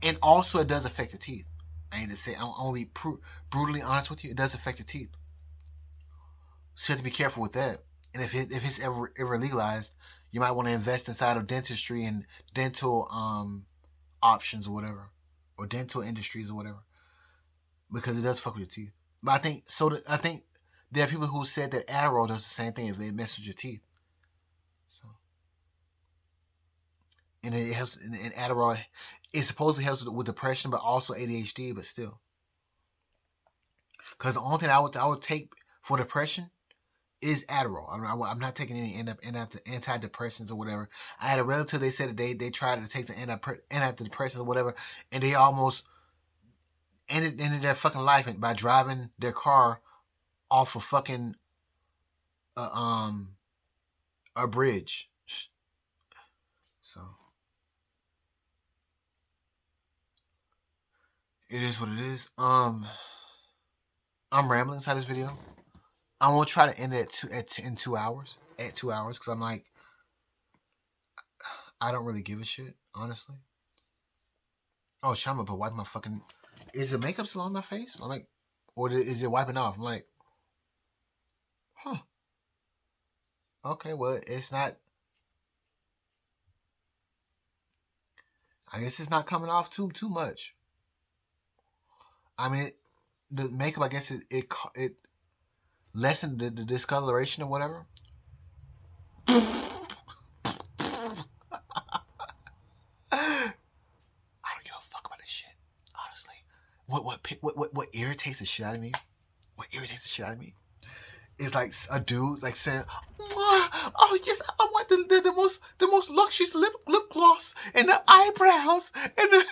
And also, it does affect the teeth. I need to say, I'm only brutally honest with you. It does affect the teeth, so you have to be careful with that. And if it's ever legalized, you might want to invest inside of dentistry and dental options or whatever, or dental industries or whatever, because it does fuck with your teeth. But I think so. I think there are people who said that Adderall does the same thing if it messes with your teeth. So, and it helps. And Adderall, it supposedly helps with depression, but also ADHD. But still, because the only thing I would take for depression is Adderall. I'm not taking any antidepressants or whatever. I had a relative. They said that they tried to take the antidepressants or whatever, and they almost ended their fucking life by driving their car off a fucking a bridge. So it is what it is. I'm rambling inside this video. I'm gonna try to end it in 2 hours. At 2 hours, because I'm like, I don't really give a shit, honestly. Oh, shit, I'm gonna wipe my fucking. Is the makeup still on my face? I'm like, or is it wiping off? I'm like, huh. Okay, well, it's not. I guess it's not coming off too much. I mean, the makeup. I guess it lessened the discoloration or whatever. I don't give a fuck about this shit, honestly. What irritates the shit out of me? What irritates the shit out of me is like a dude like saying, "Oh yes, I want the most luxurious lip gloss and the eyebrows and the."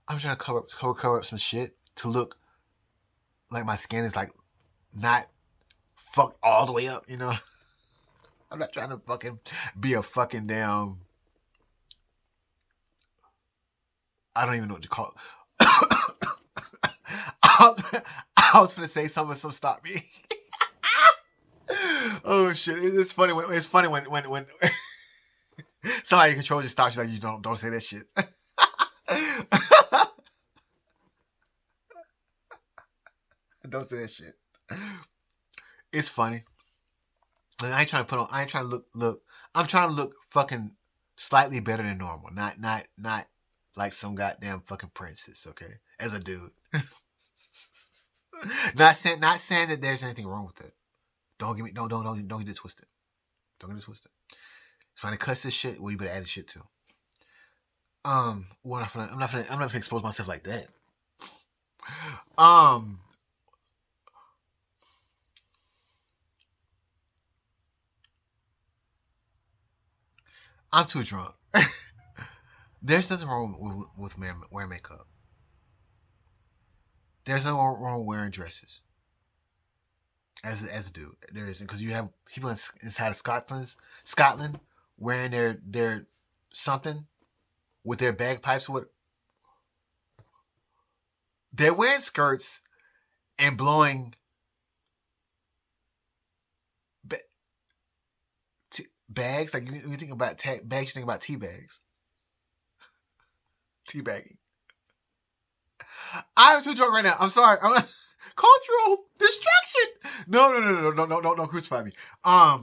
I'm trying to cover up some shit to look like my skin is like not fucked all the way up, you know. I'm not trying to fucking be a fucking damn. I don't even know what to call it. I was gonna say something, some stop me. Oh shit! It's funny when when somebody controls your stops. Like, you don't say that shit. Don't say that shit. It's funny. Like, I ain't trying to put on. I ain't trying to look. I'm trying to look fucking slightly better than normal. Not like some goddamn fucking princess. Okay, as a dude. Not saying that there's anything wrong with it. Don't get it twisted. Don't get it twisted. Trying to cuss this shit. Well, you better add this shit too. Well, I'm not gonna expose myself like that. Um, I'm too drunk. There's nothing wrong with wearing makeup. There's nothing wrong with wearing dresses. As a dude, there isn't, because you have people inside of Scotland wearing their something with their bagpipes. What they're wearing skirts and blowing ba- bags. Like, you think about bags, you think about tea bags, tea bagging. I'm too drunk right now. I'm sorry. Cultural distraction. No, crucify me. I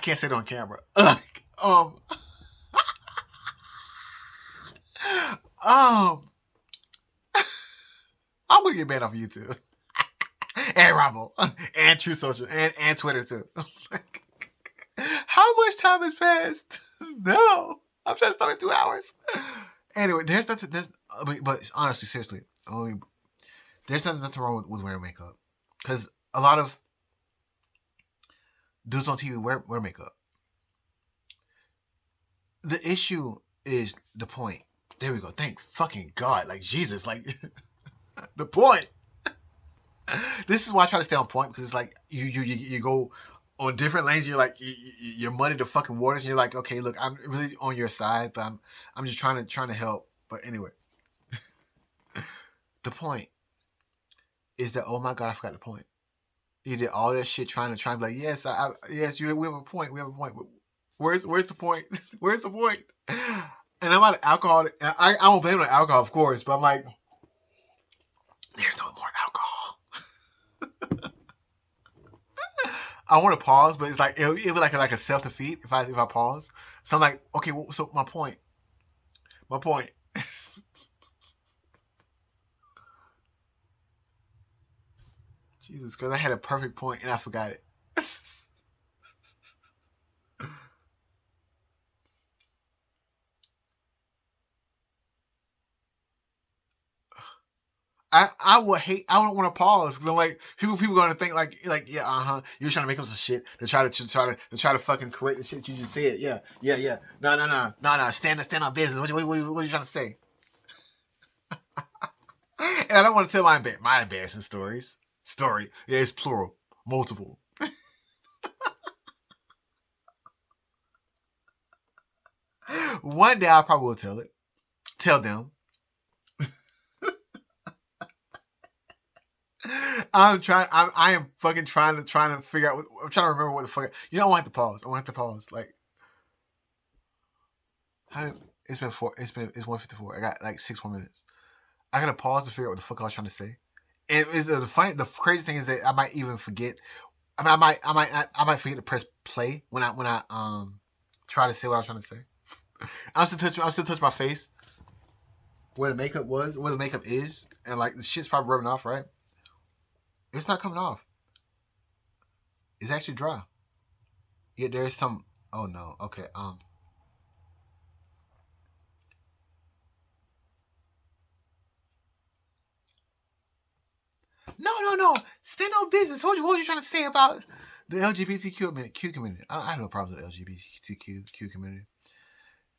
can't say it on camera. Like, um, I'm gonna get banned off YouTube and Rumble and True Social and Twitter too. How much time has passed? No, I'm trying to start in 2 hours. Anyway, there's nothing. But honestly, seriously, there's nothing wrong with wearing makeup, because a lot of dudes on TV wear makeup. The issue is the point. There we go. Thank fucking God. Like, Jesus. Like, the point. This is why I try to stay on point, because it's like you go on different lanes. You're like, you're muddy the fucking waters, and you're like, okay, look, I'm really on your side, but I'm just trying to help. But anyway, the point is that, oh my God, I forgot the point. You did all that shit trying to be like, yes, yes, we have a point. We have a point. But where's the point? Where's the point? And I'm out of alcohol. I won't blame it on alcohol, of course, but I'm like, there's no more alcohol. I want to pause, but it's like it would be like a self defeat if I pause. So I'm like, okay, well, so my point. Jesus Christ, I had a perfect point and I forgot it. I would hate. I don't want to pause, because I'm like, people going to think like, yeah, you're trying to make up some shit to try to fucking correct the shit you just said. Yeah. No. Stand on business. What are you trying to say? And I don't want to tell my embarrassing stories. Story. Yeah, it's plural, multiple. One day I probably will tell it. Tell them. I am fucking trying to figure out. I'm trying to remember what the fuck. You know, I want to pause. Like, how? It's been four. It's 1:54. I got like 6 more minutes. I gotta pause to figure out what the fuck I was trying to say. And the crazy thing is that I might even forget. I mean, I might forget to press play when I try to say what I was trying to say. I'm still touching my face where the makeup was, where the makeup is, and like the shit's probably rubbing off, right? It's not coming off. It's actually dry. Yeah, there's some. Oh no. Okay. No. Stand on business. What were you trying to say about the LGBTQ community? I have no problem with the LGBTQ community.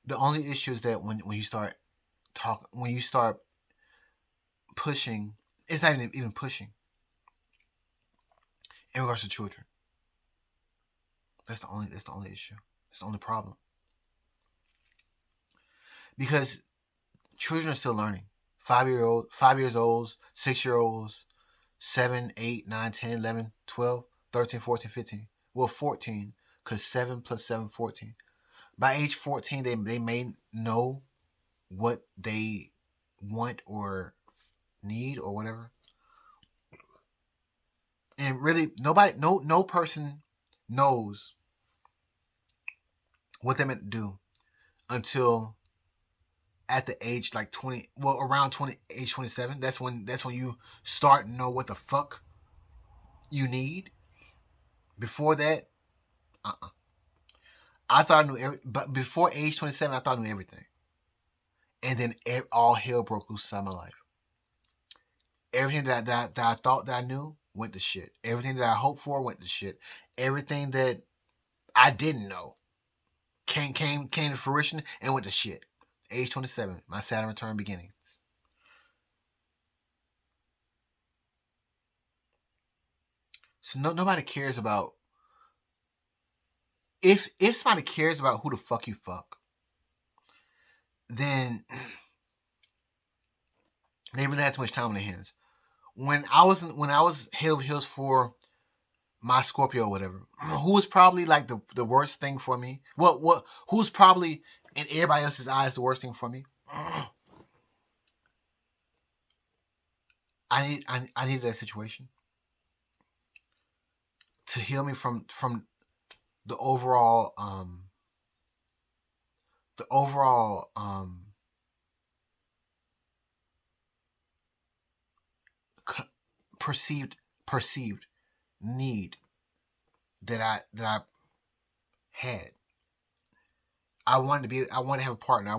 The only issue is that when you start pushing, it's not even pushing in regards to children. That's the only issue. That's the only problem. Because children are still learning. 5 years olds, 6 year olds, 7, 8, 9, 10, 11, 12, 13, 14, 15. Well, 14, because 7 plus 7, 14. By age 14, they may know what they want or need or whatever. And really, no person knows what they're meant to do until at the age like 20, well, around 20, age 27. That's when you start to know what the fuck you need. Before that, uh-uh. I thought I knew but before age 27, I thought I knew everything. And then all hell broke loose in my life. Everything that I thought that I knew went to shit. Everything that I hoped for went to shit. Everything that I didn't know came to fruition and went to shit. Age 27, my Saturn return beginning. So nobody cares about if somebody cares about who the fuck you fuck, then they really had too much time on their hands. When I was head over heels for my Scorpio or whatever, who was probably like the worst thing for me? Who's probably in everybody else's eyes the worst thing for me? I needed that situation to heal me from the overall the overall perceived need that I had. I wanted to have a partner. I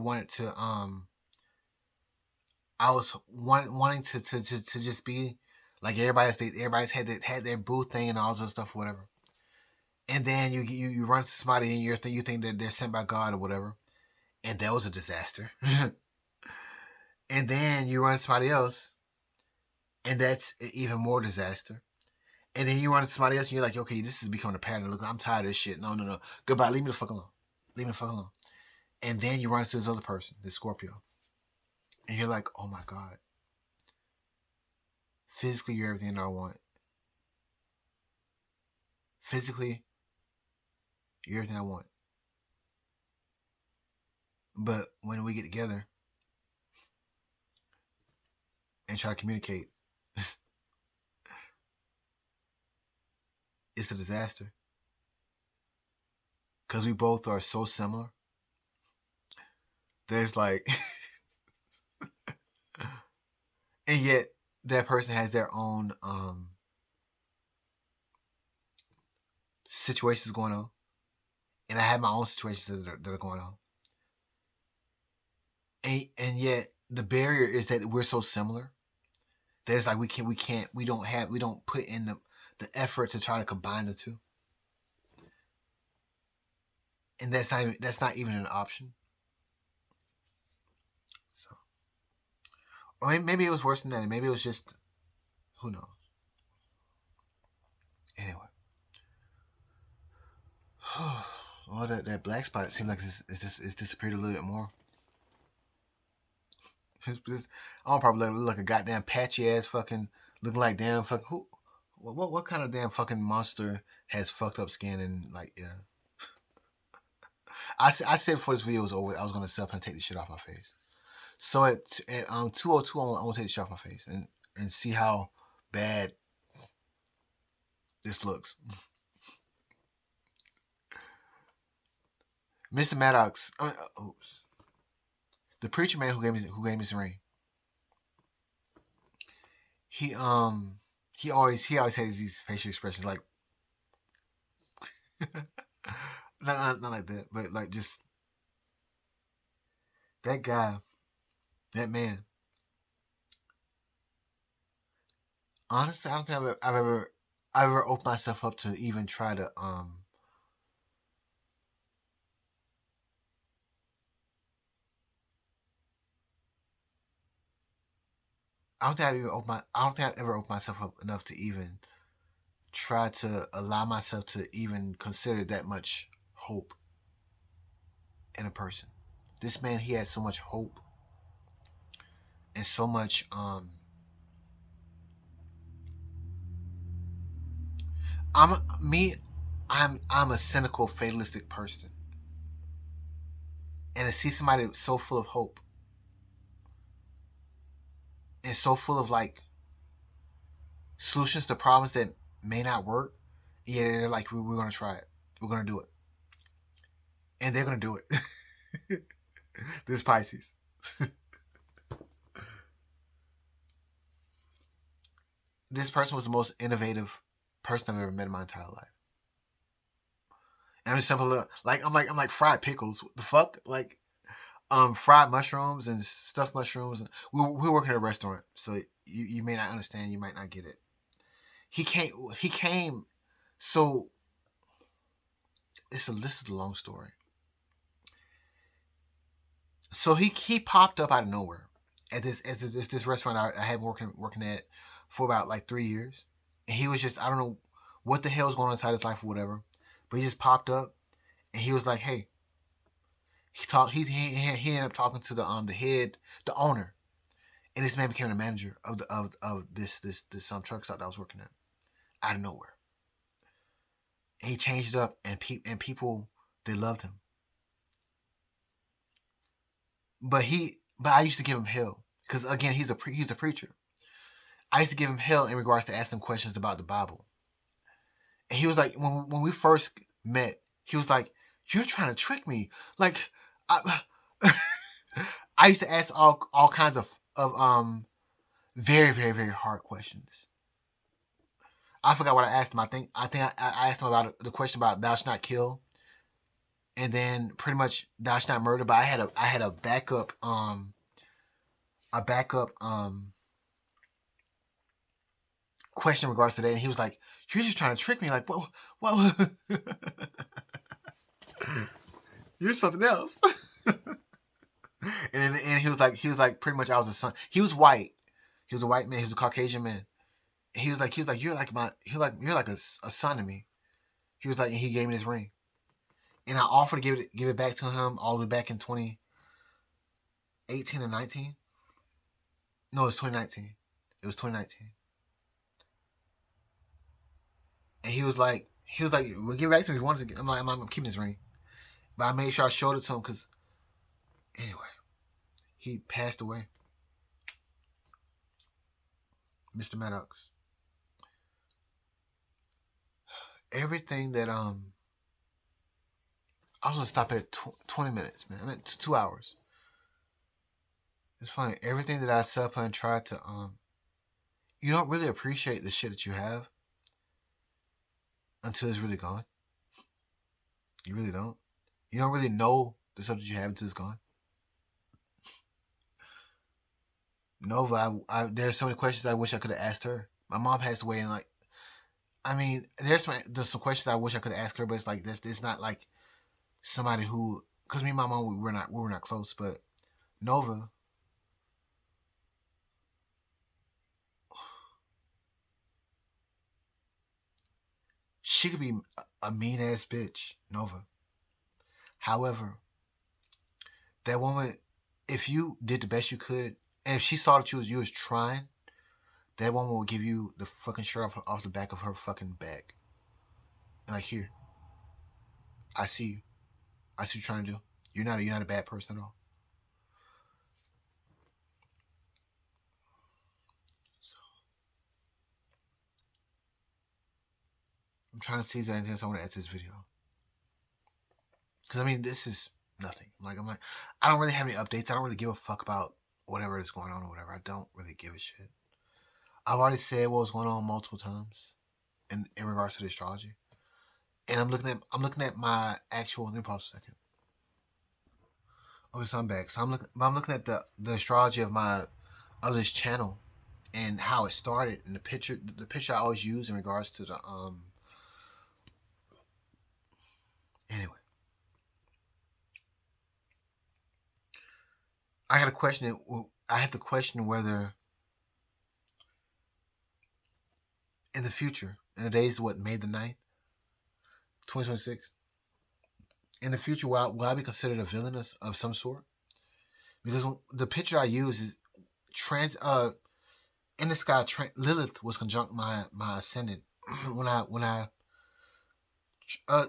was wanting to just be like everybody else. Everybody's had their boo thing and all this stuff, whatever. And then you run to somebody and you think that they're sent by God or whatever, and that was a disaster. And then you run to somebody else, and that's even more disaster. And then you run to somebody else, and you're like, okay, this is becoming a pattern. Look, I'm tired of this shit. No, no, no. Goodbye. Leave me the fuck alone. Leave me the fuck alone. And then you run into this other person, this Scorpio, and you're like, oh my god, physically you're everything I want. Physically, you're everything I want. But when we get together and try to communicate, it's a disaster. Because we both are so similar. There's like, and yet that person has their own situations going on. And I have my own situations that are going on. And yet the barrier is that we're so similar that it's like we don't put in the effort to try to combine the two. And that's not even an option. So, or maybe it was worse than that. Maybe it was just, who knows. Anyway, well, that black spot seems like it's disappeared a little bit more. I'm probably look like a goddamn patchy ass fucking looking like damn fucking who. What kind of damn fucking monster has fucked up skin and like, yeah. I said before this video was over, I was gonna self and take the shit off my face. So at 202, I'm gonna take the shit off my face and see how bad this looks. Mr. Maddox, oops, the preacher man who gave me this ring. He he always has these facial expressions like not like that, but like just that guy, that man. Honestly, I don't think I've ever opened myself up to even try to I don't think I've ever opened myself up enough to even try to allow myself to even consider that much hope in a person. This man, he had so much hope and so much. I'm me. I'm a cynical, fatalistic person, and to see somebody so full of hope and so full of like solutions to problems that may not work. Yeah, they're like, we're gonna try it. We're gonna do it, and they're gonna do it. This Pisces. This person was the most innovative person I've ever met in my entire life. And I'm just simple, like I'm like fried pickles. What the fuck? Like fried mushrooms and stuffed mushrooms. We work in a restaurant, so you may not understand. You might not get it. He came. So this is a long story. So he popped up out of nowhere at this restaurant I had working at for about like 3 years. And he was just, I don't know what the hell was going on inside his life or whatever, but he just popped up and he was like, hey, he ended up talking to the head, the owner, and this man became the manager of this truck stop that I was working at out of nowhere. And he changed it up, and people, they loved him. But I used to give him hell because again he's a preacher. I used to give him hell in regards to asking him questions about the Bible. And he was like, when we first met, he was like, "You're trying to trick me." Like, I, I used to ask all kinds of very very very hard questions. I forgot what I asked him. I asked him about the question about thou shalt not kill, and then pretty much thou shalt not murder. But I had a backup question in regards to that, and he was like, "You're just trying to trick me." Like, what? You're something else. And he was like pretty much I was a son. He was white. He was a white man. He was a Caucasian man. He was like you're like you're like a son to me. He was like, and he gave me this ring, and I offered to give it back to him all the way back in 2018 or 19. No, it was 2019. It was 2019. And he was like, well, give it back to me if you wanted to. I'm keeping this ring, but I made sure I showed it to him because anyway, he passed away, Mr. Maddox. Everything that I was gonna stop at 20 minutes, man. I mean, 2 hours. It's funny. Everything that I set up and tried to you don't really appreciate the shit that you have until it's really gone. You really don't. You don't really know the stuff that you have until it's gone. Nova, there's so many questions I wish I could have asked her. My mom passed away, and like, I mean, there's some questions I wish I could have asked her, but it's like this. It's not like somebody who, because me and my mom we were not close, but Nova, she could be a mean ass bitch, Nova. However, that woman, if you did the best you could, and if she saw that you was trying, that woman will give you the fucking shirt off the back of her fucking back. And like, here, I see you. I see what you're trying to do. You're not a bad person at all. I'm trying to see if there's anything else I want to add to this video. Because I mean, this is nothing. I'm like, I don't really have any updates. I don't really give a fuck about whatever is going on or whatever. I don't really give a shit. I've already said what was going on multiple times in regards to the astrology. And I'm looking at my actual. Let me pause a second. Okay, so I'm back. So I'm looking at the astrology of this channel and how it started and the picture I always use in regards to the anyway. I had a question. I had to question whether in the future, in the days of what, May the 9th, 2026, in the future, will I be considered a villain of some sort? Because the picture I use is trans in the sky, Lilith was conjunct my ascendant. When I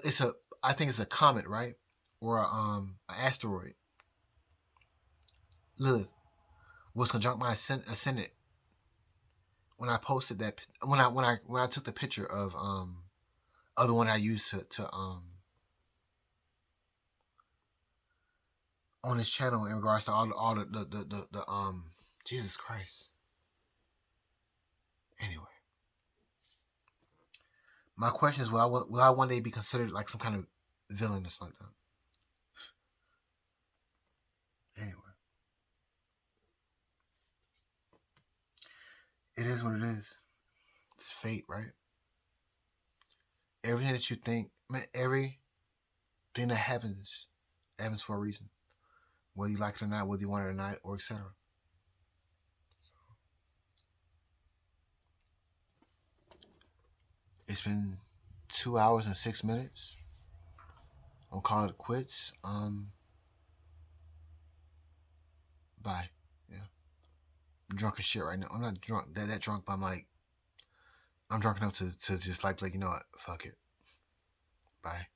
it's a I think it's a comet, right, or an asteroid. Lilith was conjunct my ascendant when I posted that when I took the picture of other one I used to on this channel in regards to all the Jesus Christ. Anyway, my question is, will I one day be considered like some kind of villain or something like that? Anyway, it is what it is. It's fate, right? Everything that you think, man, everything that happens for a reason. Whether you like it or not, whether you want it or not, or etc. It's been 2 hours and 6 minutes. I'm calling it quits. Bye. Yeah. I'm drunk as shit right now. I'm not drunk that drunk, but I'm drunk enough to just like you know what, fuck it. Bye.